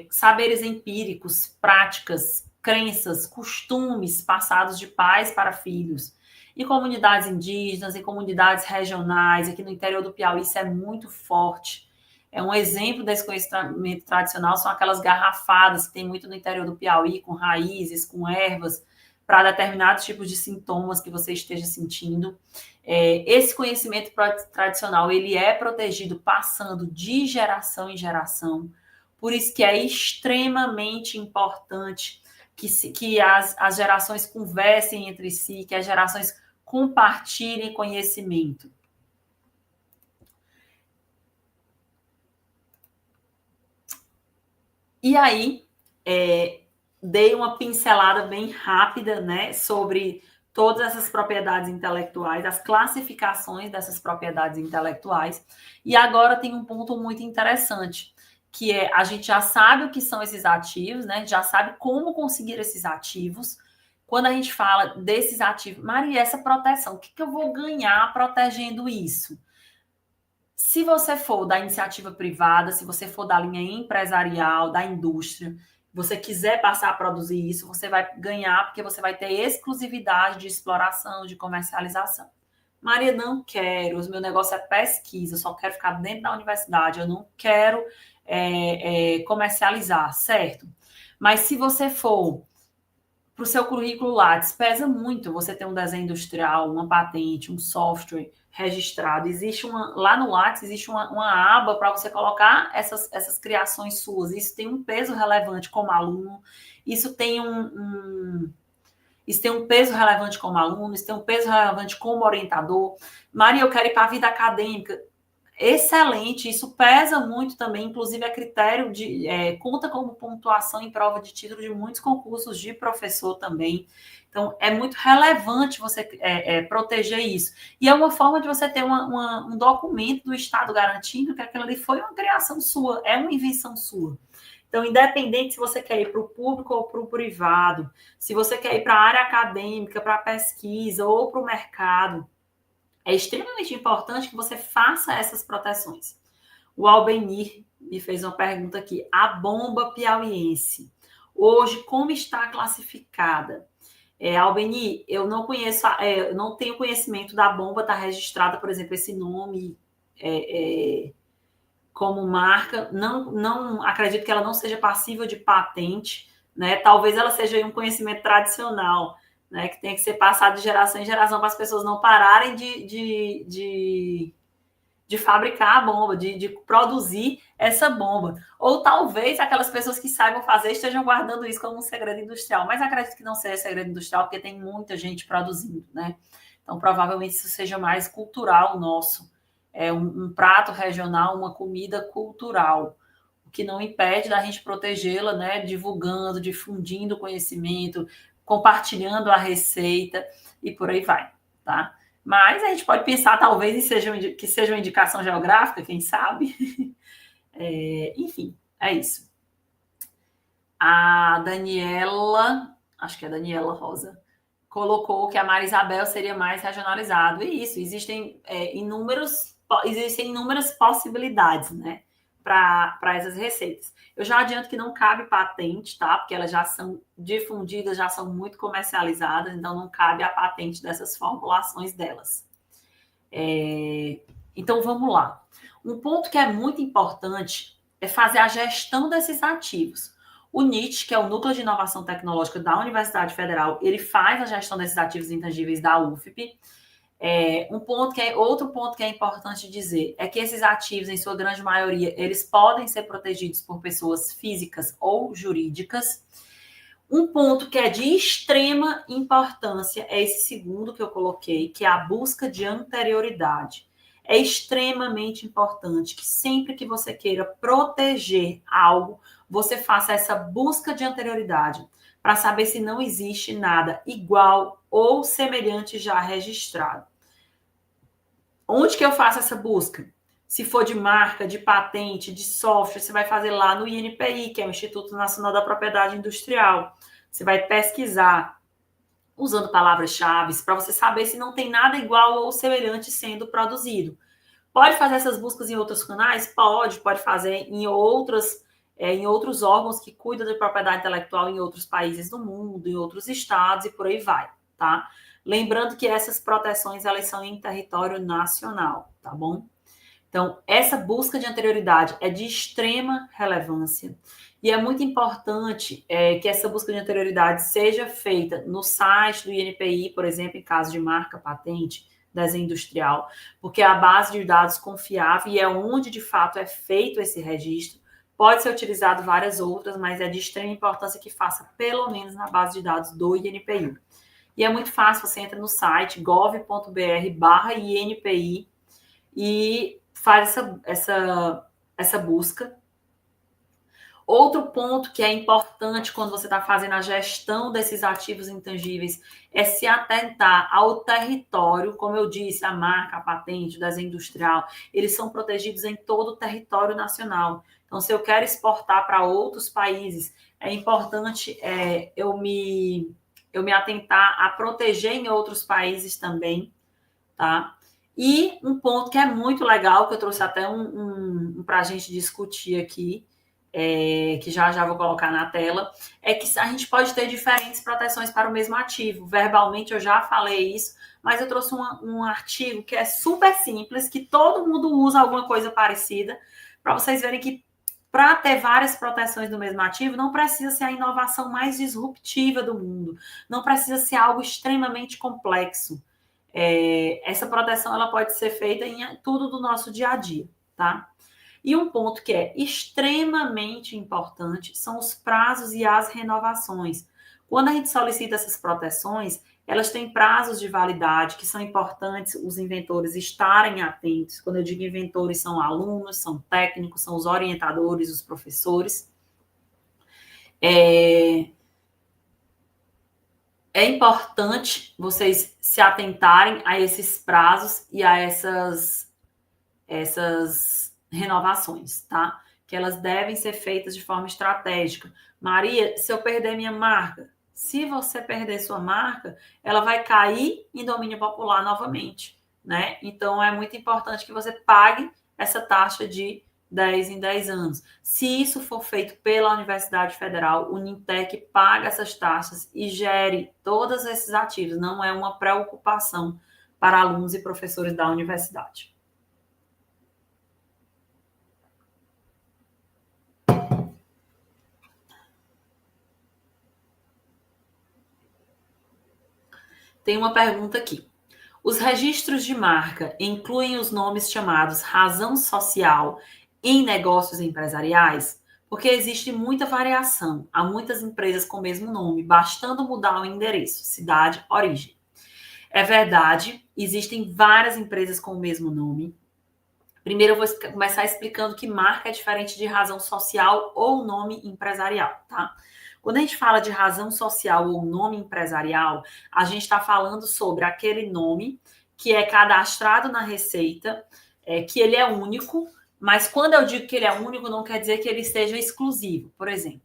saberes empíricos, práticas, crenças, costumes passados de pais para filhos. Em comunidades indígenas, em comunidades regionais, aqui no interior do Piauí, isso é muito forte. Um exemplo desse conhecimento tradicional são aquelas garrafadas que tem muito no interior do Piauí, com raízes, com ervas, para determinados tipos de sintomas que você esteja sentindo. Esse conhecimento tradicional, ele é protegido passando de geração em geração, por isso que é extremamente importante que as gerações conversem entre si, que as gerações compartilhem conhecimento. E aí, dei uma pincelada bem rápida, né, sobre todas essas propriedades intelectuais, as classificações dessas propriedades intelectuais. E agora tem um ponto muito interessante, que é a gente já sabe o que são esses ativos, né? Já sabe como conseguir esses ativos. Quando a gente fala desses ativos, Maria, essa proteção, o que eu vou ganhar protegendo isso? Se você for da iniciativa privada, se você for da linha empresarial, da indústria, você quiser passar a produzir isso, você vai ganhar, porque você vai ter exclusividade de exploração, de comercialização. Maria, não quero, o meu negócio é pesquisa, eu só quero ficar dentro da universidade, eu não quero comercializar, certo? Mas se você for para o seu currículo Lattes, pesa muito você ter um desenho industrial, uma patente, um software registrado. Existe lá no Lattes existe uma aba para você colocar essas criações suas. Isso tem um peso relevante como aluno, isso tem isso tem um peso relevante como aluno, isso tem um peso relevante como orientador. Maria, eu quero ir para a vida acadêmica. Excelente, isso pesa muito também, inclusive é critério conta como pontuação em prova de título de muitos concursos de professor também. Então, é muito relevante você proteger isso. E é uma forma de você ter um documento do Estado garantindo que aquilo ali foi uma criação sua, é uma invenção sua. Então, independente se você quer ir para o público ou para o privado, se você quer ir para a área acadêmica, para a pesquisa ou para o mercado, é extremamente importante que você faça essas proteções. O Albenir me fez uma pergunta aqui. A bomba piauiense, hoje, como está classificada? Albenir, eu não conheço, eu não tenho conhecimento da bomba, está registrada, por exemplo, esse nome como marca. Não acredito que ela não seja passível de patente, né? Talvez ela seja um conhecimento tradicional, né, que tem que ser passado de geração em geração para as pessoas não pararem de fabricar a bomba, de produzir essa bomba. Ou talvez aquelas pessoas que saibam fazer estejam guardando isso como um segredo industrial. Mas acredito que não seja segredo industrial, porque tem muita gente produzindo, né? Então, provavelmente isso seja mais cultural nosso. É um prato regional, uma comida cultural, o que não impede da gente protegê-la, né? Divulgando, difundindo conhecimento, compartilhando a receita e por aí vai, tá? Mas a gente pode pensar, talvez, que seja uma indicação geográfica, quem sabe? Enfim, é isso. A Daniela, acho que é a Daniela Rosa, colocou que a Maria Isabel seria mais regionalizado. E isso, existem inúmeras possibilidades, né? Para essas receitas. Eu já adianto que não cabe patente, tá? Porque elas já são difundidas, já são muito comercializadas, então não cabe a patente dessas formulações delas. Então, vamos lá. Um ponto que é muito importante é fazer a gestão desses ativos. O NIT, que é o Núcleo de Inovação Tecnológica da Universidade Federal, ele faz a gestão desses ativos intangíveis da UFP. Outro ponto que é importante dizer é que esses ativos, em sua grande maioria, eles podem ser protegidos por pessoas físicas ou jurídicas. Um ponto que é de extrema importância é esse segundo que eu coloquei, que é a busca de anterioridade. É extremamente importante que sempre que você queira proteger algo, você faça essa busca de anterioridade para saber se não existe nada igual ou semelhante já registrado. Onde que eu faço essa busca? Se for de marca, de patente, de software, você vai fazer lá no INPI, que é o Instituto Nacional da Propriedade Industrial. Você vai pesquisar usando palavras-chave para você saber se não tem nada igual ou semelhante sendo produzido. Pode fazer essas buscas em outros canais? Pode fazer em outros órgãos que cuidam de propriedade intelectual em outros países do mundo, em outros estados e por aí vai, tá? Lembrando que essas proteções, elas são em território nacional, tá bom? Então, essa busca de anterioridade é de extrema relevância e é muito importante que essa busca de anterioridade seja feita no site do INPI, por exemplo, em caso de marca, patente, desenho industrial, porque é a base de dados confiável e é onde, de fato, é feito esse registro. Pode ser utilizado várias outras, mas é de extrema importância que faça pelo menos na base de dados do INPI. E é muito fácil, você entra no site gov.br/INPI e faz essa busca. Outro ponto que é importante quando você está fazendo a gestão desses ativos intangíveis é se atentar ao território, como eu disse, a marca, a patente, o desenho industrial, eles são protegidos em todo o território nacional. Então, se eu quero exportar para outros países, é importante eu me atentar a proteger em outros países também, tá? E um ponto que é muito legal, que eu trouxe até para a gente discutir aqui, que já vou colocar na tela, é que a gente pode ter diferentes proteções para o mesmo ativo. Verbalmente eu já falei isso, mas eu trouxe um artigo que é super simples, que todo mundo usa alguma coisa parecida, para vocês verem que para ter várias proteções do mesmo ativo, não precisa ser a inovação mais disruptiva do mundo, não precisa ser algo extremamente complexo. Essa proteção ela pode ser feita em tudo do nosso dia a dia, tá? E um ponto que é extremamente importante são os prazos e as renovações. Quando a gente solicita essas proteções, elas têm prazos de validade que são importantes os inventores estarem atentos. Quando eu digo inventores, são alunos, são técnicos, são os orientadores, os professores. É importante vocês se atentarem a esses prazos e a essas renovações, tá? Que elas devem ser feitas de forma estratégica. Maria, se eu perder minha marca, se você perder sua marca, ela vai cair em domínio popular novamente, né? Então, é muito importante que você pague essa taxa de 10 em 10 anos. Se isso for feito pela Universidade Federal, o Nintec paga essas taxas e gere todos esses ativos. Não é uma preocupação para alunos e professores da universidade. Tem uma pergunta aqui. Os registros de marca incluem os nomes chamados razão social em negócios empresariais? Porque existe muita variação. Há muitas empresas com o mesmo nome, bastando mudar o endereço, cidade, origem. É verdade, existem várias empresas com o mesmo nome. Primeiro eu vou começar explicando que marca é diferente de razão social ou nome empresarial, tá? Quando a gente fala de razão social ou nome empresarial, a gente está falando sobre aquele nome que é cadastrado na Receita, que ele é único, mas quando eu digo que ele é único, não quer dizer que ele seja exclusivo. Por exemplo,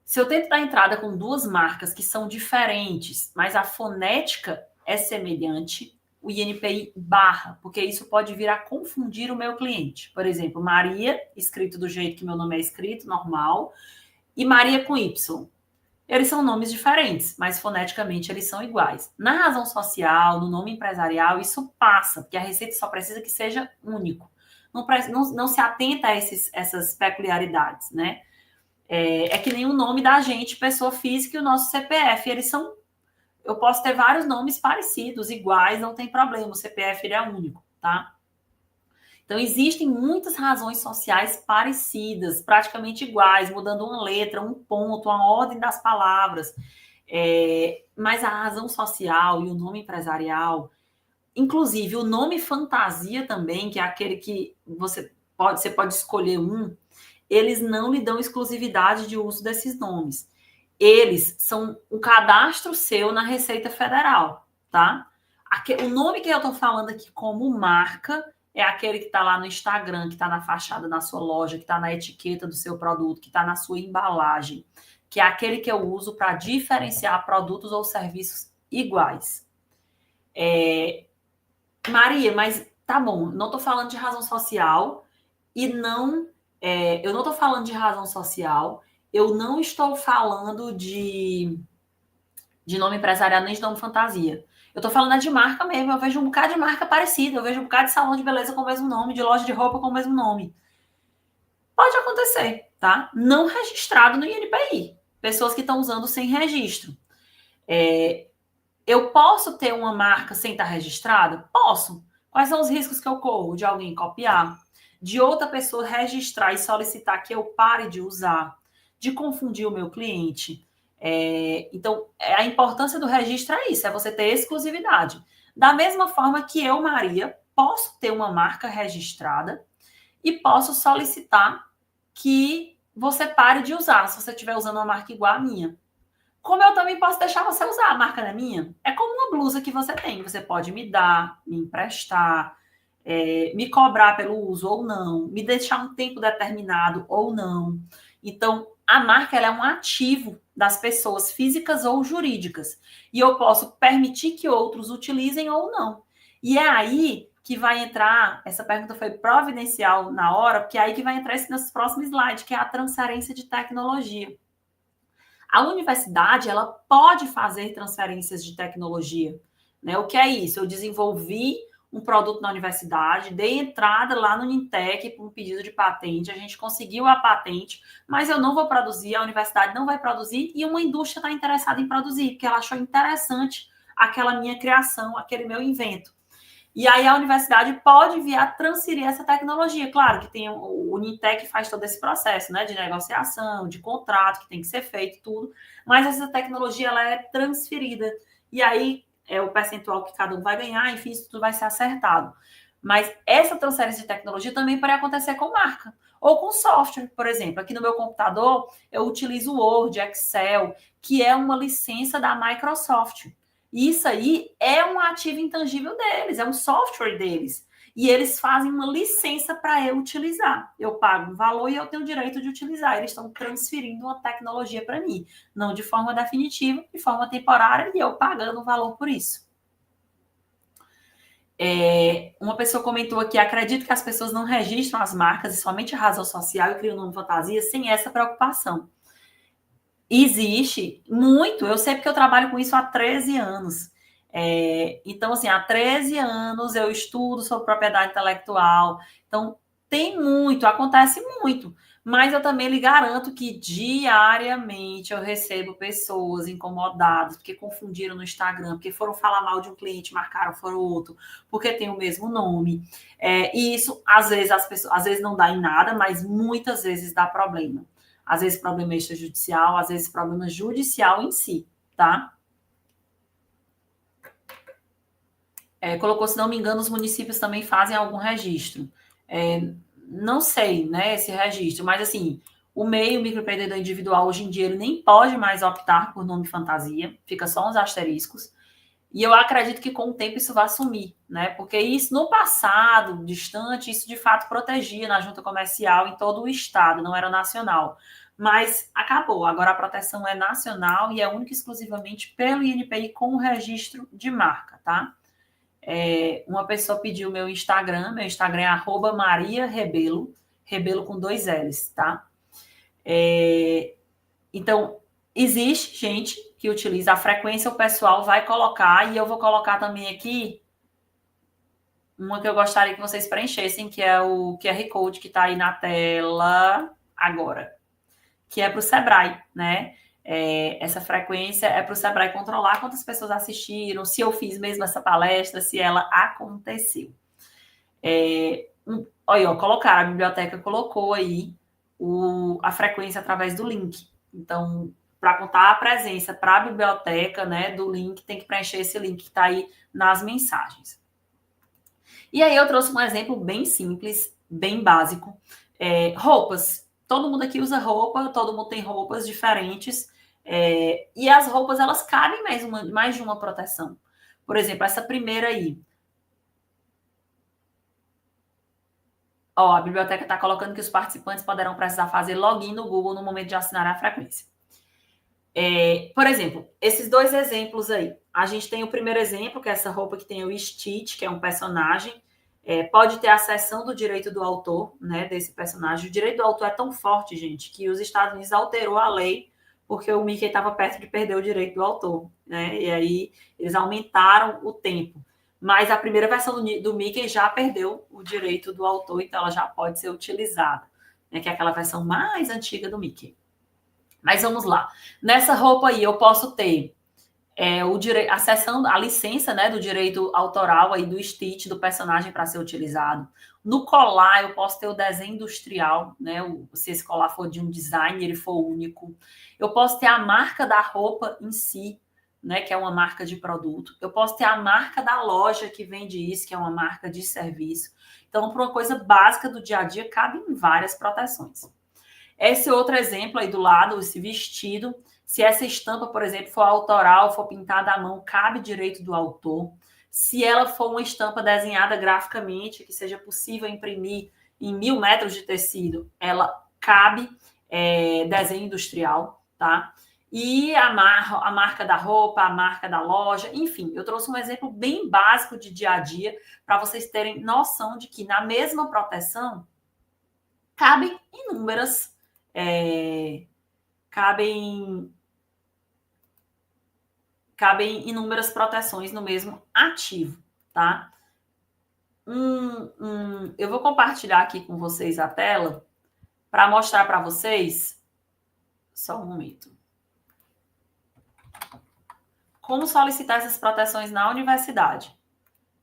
se eu tento dar entrada com duas marcas que são diferentes, mas a fonética é semelhante, o INPI barra, porque isso pode vir a confundir o meu cliente. Por exemplo, Maria, escrito do jeito que meu nome é escrito, normal, e Maria com Y. Eles são nomes diferentes, mas foneticamente eles são iguais. Na razão social, no nome empresarial, isso passa, porque a Receita só precisa que seja único. Não se atenta a essas peculiaridades, né? É que nem o nome da gente, pessoa física, e o nosso CPF. Eles são... Eu posso ter vários nomes parecidos, iguais, não tem problema. O CPF ele é único, tá? Então, existem muitas razões sociais parecidas, praticamente iguais, mudando uma letra, um ponto, uma ordem das palavras. Mas a razão social e o nome empresarial, inclusive o nome fantasia também, que é aquele que você pode escolher um, eles não lhe dão exclusividade de uso desses nomes. Eles são um cadastro seu na Receita Federal, tá? O nome que eu estou falando aqui como marca é aquele que está lá no Instagram, que está na fachada da sua loja, que está na etiqueta do seu produto, que está na sua embalagem, que é aquele que eu uso para diferenciar produtos ou serviços iguais. Maria, mas tá bom, não estou falando de razão social e não... eu não estou falando de razão social, eu não estou falando de de nome empresarial nem de nome fantasia. Eu tô falando de marca mesmo, eu vejo um bocado de marca parecida, eu vejo um bocado de salão de beleza com o mesmo nome, de loja de roupa com o mesmo nome. Pode acontecer, tá? Não registrado no INPI. Pessoas que estão usando sem registro. Eu posso ter uma marca sem estar registrada? Posso. Quais são os riscos que eu corro? De alguém copiar, de outra pessoa registrar e solicitar que eu pare de usar, de confundir o meu cliente. Então, a importância do registro é isso, é você ter exclusividade. Da mesma forma que eu, Maria, posso ter uma marca registrada e posso solicitar que você pare de usar, se você estiver usando uma marca igual à minha. Como eu também posso deixar você usar, a marca não é minha. É como uma blusa que você tem. Você pode me dar, me emprestar, me cobrar pelo uso ou não, me deixar um tempo determinado ou não. Então, a marca ela é um ativo das pessoas físicas ou jurídicas. E eu posso permitir que outros utilizem ou não. E é aí que vai entrar, essa pergunta foi providencial na hora, porque é aí que vai entrar esse nosso próximo slide, que é a transferência de tecnologia. A universidade, ela pode fazer transferências de tecnologia, né? O que é isso? Eu desenvolvi um produto na universidade, dei entrada lá no Nintec por um pedido de patente, a gente conseguiu a patente, mas eu não vou produzir, a universidade não vai produzir e uma indústria está interessada em produzir, porque ela achou interessante aquela minha criação, aquele meu invento. E aí a universidade pode vir a transferir essa tecnologia. Claro que tem o Nintec faz todo esse processo, né, de negociação, de contrato que tem que ser feito, tudo. Mas essa tecnologia ela é transferida. E aí é o percentual que cada um vai ganhar, enfim, isso tudo vai ser acertado. Mas essa transferência de tecnologia também pode acontecer com marca ou com software, por exemplo. Aqui no meu computador eu utilizo o Word, Excel, que é uma licença da Microsoft. Isso aí é um ativo intangível deles, é um software deles. E eles fazem uma licença para eu utilizar. Eu pago um valor e eu tenho o direito de utilizar. Eles estão transferindo uma tecnologia para mim. Não de forma definitiva, de forma temporária, e eu pagando um valor por isso. Uma pessoa comentou aqui, acredito que as pessoas não registram as marcas e somente a razão social e criam um nome fantasia sem essa preocupação. Existe muito, eu sei porque eu trabalho com isso há 13 anos. Então, assim, há 13 anos eu estudo sobre propriedade intelectual. Então, tem muito, acontece muito. Mas eu também lhe garanto que diariamente eu recebo pessoas incomodadas, porque confundiram no Instagram, porque foram falar mal de um cliente, marcaram for outro, porque tem o mesmo nome. E isso, às vezes, as pessoas, às vezes não dá em nada, mas muitas vezes dá problema. Às vezes problema extrajudicial, às vezes problema judicial em si, tá? Colocou, se não me engano, os municípios também fazem algum registro. Não sei, né, esse registro, mas assim, o microempreendedor individual, hoje em dia, ele nem pode mais optar por nome fantasia, fica só uns asteriscos. E eu acredito que com o tempo isso vai sumir, né? Porque isso no passado, distante, isso de fato protegia na junta comercial em todo o estado, não era nacional. Mas acabou, agora a proteção é nacional e é única e exclusivamente pelo INPI com o registro de marca, tá? Uma pessoa pediu meu Instagram é @mariarebelo, Rebelo com 2 L's, tá? Então, existe gente que utiliza a frequência, o pessoal vai colocar, e eu vou colocar também aqui uma que eu gostaria que vocês preenchessem, que é o QR Code que está aí na tela agora, que é para o Sebrae, né? Essa frequência é para o Sebrae controlar quantas pessoas assistiram, se eu fiz mesmo essa palestra, se ela aconteceu. Olha, colocaram, a biblioteca colocou aí a frequência através do link. Então, para contar a presença para a biblioteca, né, do link, tem que preencher esse link que está aí nas mensagens. E aí eu trouxe um exemplo bem simples, bem básico. Roupas. Todo mundo aqui usa roupa, todo mundo tem roupas diferentes. E as roupas, elas cabem mais de uma proteção. Por exemplo, essa primeira aí. A biblioteca está colocando que os participantes poderão precisar fazer login no Google no momento de assinar a frequência. Por exemplo, esses 2 exemplos aí. A gente tem o primeiro exemplo, que é essa roupa que tem o Stitch, que é um personagem. Pode ter a cessão do direito do autor, né, desse personagem. O direito do autor é tão forte, gente, que os Estados Unidos alterou a lei porque o Mickey estava perto de perder o direito do autor, né? E aí eles aumentaram o tempo. Mas a primeira versão do Mickey já perdeu o direito do autor, então ela já pode ser utilizada, né? Que é aquela versão mais antiga do Mickey. Mas vamos lá. Nessa roupa aí eu posso ter a seção, a licença, né, do direito autoral aí do Stitch, do personagem para ser utilizado. No colar eu posso ter o desenho industrial, né, se esse colar for de um design, ele for único. Eu posso ter a marca da roupa em si, né, que é uma marca de produto. Eu posso ter a marca da loja que vende isso, que é uma marca de serviço. Então, para uma coisa básica do dia a dia, cabe em várias proteções. Esse outro exemplo aí do lado, esse vestido, se essa estampa, por exemplo, for autoral, for pintada à mão, cabe direito do autor. Se ela for uma estampa desenhada graficamente, que seja possível imprimir em 1000 metros de tecido, ela cabe desenho industrial, tá? E a marca da roupa, a marca da loja, enfim, eu trouxe um exemplo bem básico de dia a dia para vocês terem noção de que na mesma proteção cabem inúmeras cabem inúmeras proteções no mesmo ativo, tá? Eu vou compartilhar aqui com vocês a tela para mostrar para vocês, só um momento, como solicitar essas proteções na universidade.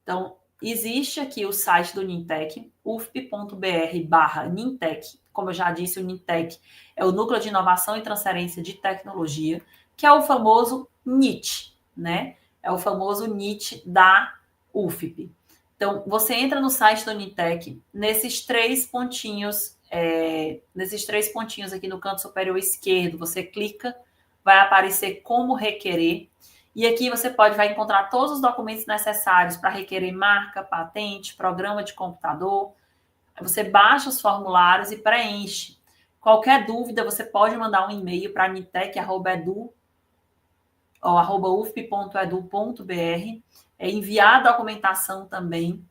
Então, existe aqui o site do Nintec, ufp.br/Nintec. Como eu já disse, o Nintec é o Núcleo de Inovação e Transferência de Tecnologia, que é o famoso NIT, né? É o famoso NIT da UFP. Então, você entra no site do Nintec, nesses três pontinhos aqui no canto superior esquerdo, você clica, vai aparecer como requerer. E aqui você vai encontrar todos os documentos necessários para requerer marca, patente, programa de computador. Você baixa os formulários e preenche. Qualquer dúvida, você pode mandar um e-mail para nitec@ufp.edu.br. Enviar a documentação também.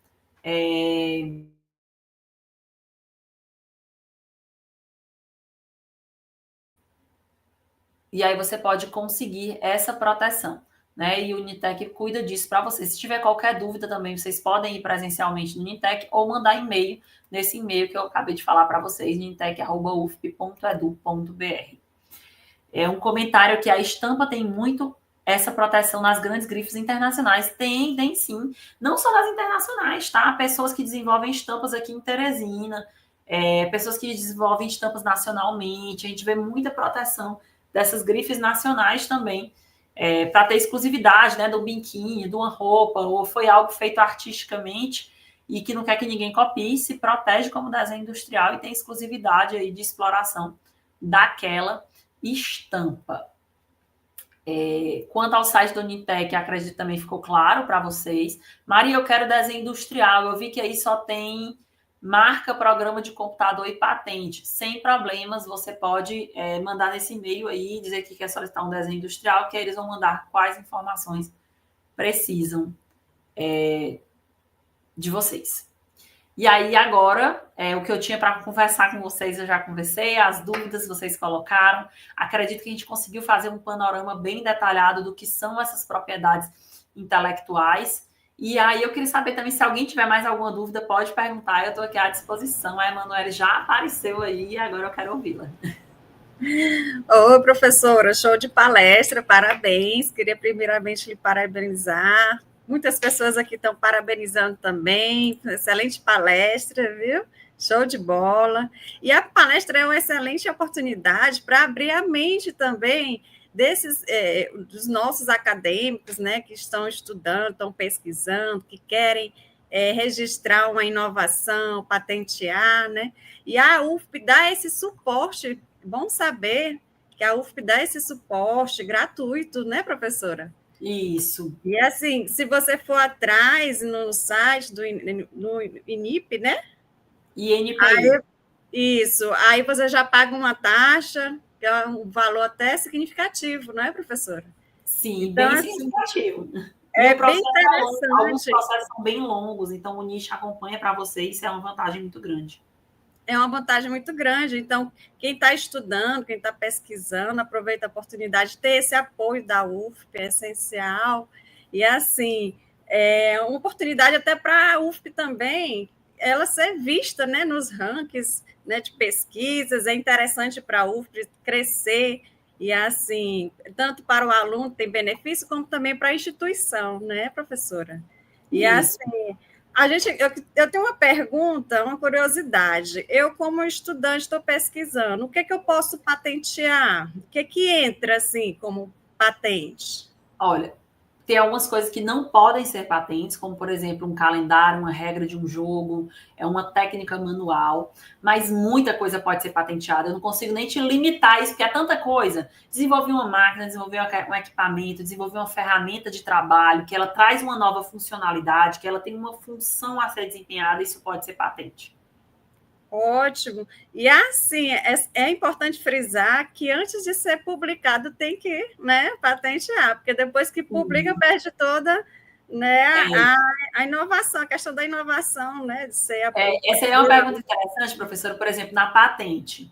E aí você pode conseguir essa proteção, né? E o Nintec cuida disso para vocês. Se tiver qualquer dúvida também, vocês podem ir presencialmente no Nintec ou mandar e-mail nesse e-mail que eu acabei de falar para vocês, nintec@ufp.edu.br. É um comentário que a estampa tem muito essa proteção nas grandes grifes internacionais. Tem sim. Não só nas internacionais, tá? Pessoas que desenvolvem estampas aqui em Teresina, pessoas que desenvolvem estampas nacionalmente. A gente vê muita proteção dessas grifes nacionais também, para ter exclusividade, né, do biquíni, de uma roupa, ou foi algo feito artisticamente e que não quer que ninguém copie, se protege como desenho industrial e tem exclusividade aí de exploração daquela estampa. Quanto ao site do Nintec, acredito que também ficou claro para vocês. Maria, eu quero desenho industrial. Eu vi que aí só tem marca, programa de computador e patente. Sem problemas, você pode mandar nesse e-mail aí, dizer que quer solicitar um desenho industrial, que aí eles vão mandar quais informações precisam de vocês. E aí, agora, o que eu tinha para conversar com vocês, eu já conversei, as dúvidas vocês colocaram. Acredito que a gente conseguiu fazer um panorama bem detalhado do que são essas propriedades intelectuais. E aí, eu queria saber também, se alguém tiver mais alguma dúvida, pode perguntar, eu estou aqui à disposição. A Emanuele já apareceu aí e agora eu quero ouvi-la. Oi, professora, show de palestra, parabéns. Queria primeiramente lhe parabenizar. Muitas pessoas aqui estão parabenizando também. Excelente palestra, viu? Show de bola. E a palestra é uma excelente oportunidade para abrir a mente também dos nossos acadêmicos, né, que estão estudando, estão pesquisando, que querem registrar uma inovação, patentear, né? E a UFP dá esse suporte. Bom saber que a UFP dá esse suporte gratuito, né, professora? Isso. E assim, se você for atrás no site no INIP, né? INPI. Aí você já paga uma taxa, que é um valor até significativo, não é, professora? Sim, então, bem significativo. Bem interessante. Alguns processos são bem longos, então o nicho acompanha para vocês, isso é uma vantagem muito grande. é uma vantagem muito grande. Então, quem está estudando, quem está pesquisando, aproveita a oportunidade de ter esse apoio da UFP, é essencial. E, assim, é uma oportunidade até para a UFP também, ela ser vista, né, nos rankings, né, de pesquisas, é interessante para a UFP crescer, e, assim, tanto para o aluno tem benefício, como também para a instituição, né, professora? E, Isso. assim, eu tenho uma pergunta, uma curiosidade. Eu, como estudante, estou pesquisando. O que é que eu posso patentear? O que é que entra, assim, como patente? Olha, tem algumas coisas que não podem ser patentes, como, por exemplo, um calendário, uma regra de um jogo, é uma técnica manual, mas muita coisa pode ser patenteada. Eu não consigo nem te limitar isso, porque é tanta coisa. Desenvolver uma máquina, desenvolver um equipamento, desenvolver uma ferramenta de trabalho, que ela traz uma nova funcionalidade, que ela tem uma função a ser desempenhada, isso pode ser patente. Ótimo. E, assim, é importante frisar que antes de ser publicado tem que, né, patentear, porque depois que publica, perde toda, né, a inovação, a questão da inovação, né, de ser Essa é uma pergunta interessante, professor. Por exemplo, na patente.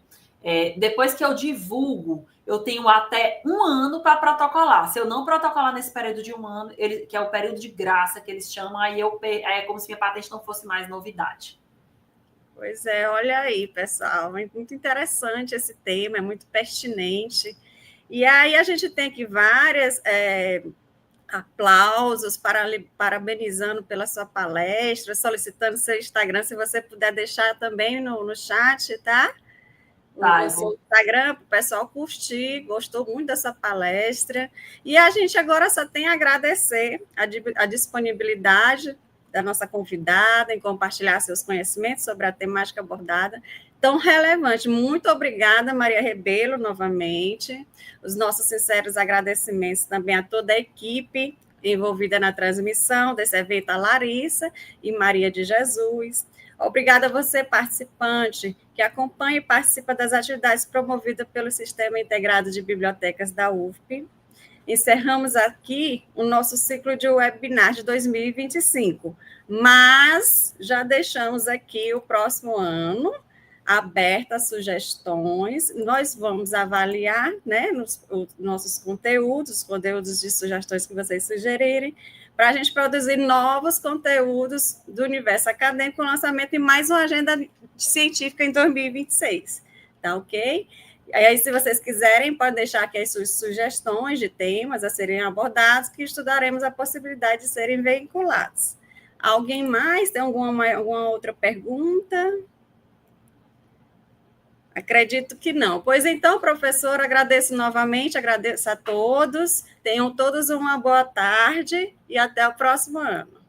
Depois que eu divulgo, eu tenho até 1 ano para protocolar. Se eu não protocolar nesse período de 1 ano, que é o período de graça que eles chamam, aí é como se minha patente não fosse mais novidade. Pois é, olha aí, pessoal, é muito interessante esse tema, é muito pertinente. E aí a gente tem aqui várias aplausos, parabenizando pela sua palestra, solicitando seu Instagram, se você puder deixar também no chat, tá? Tá, O seu Instagram, para o pessoal curtir, gostou muito dessa palestra. E a gente agora só tem a agradecer a disponibilidade da nossa convidada em compartilhar seus conhecimentos sobre a temática abordada, tão relevante. Muito obrigada, Maria Rebelo, novamente. Os nossos sinceros agradecimentos também a toda a equipe envolvida na transmissão desse evento, a Larissa e Maria de Jesus. Obrigada a você, participante, que acompanha e participa das atividades promovidas pelo Sistema Integrado de Bibliotecas da UFP. Encerramos aqui o nosso ciclo de webinar de 2025, mas já deixamos aqui o próximo ano aberto a sugestões. Nós vamos avaliar, né, os nossos conteúdos, os conteúdos de sugestões que vocês sugerirem, para a gente produzir novos conteúdos do universo acadêmico, com lançamento de mais uma agenda científica em 2026. Tá ok? Aí, se vocês quiserem, podem deixar aqui as suas sugestões de temas a serem abordados, que estudaremos a possibilidade de serem veiculados. Alguém mais? Tem alguma outra pergunta? Acredito que não. Pois então, professor, agradeço novamente, agradeço a todos. Tenham todos uma boa tarde e até o próximo ano.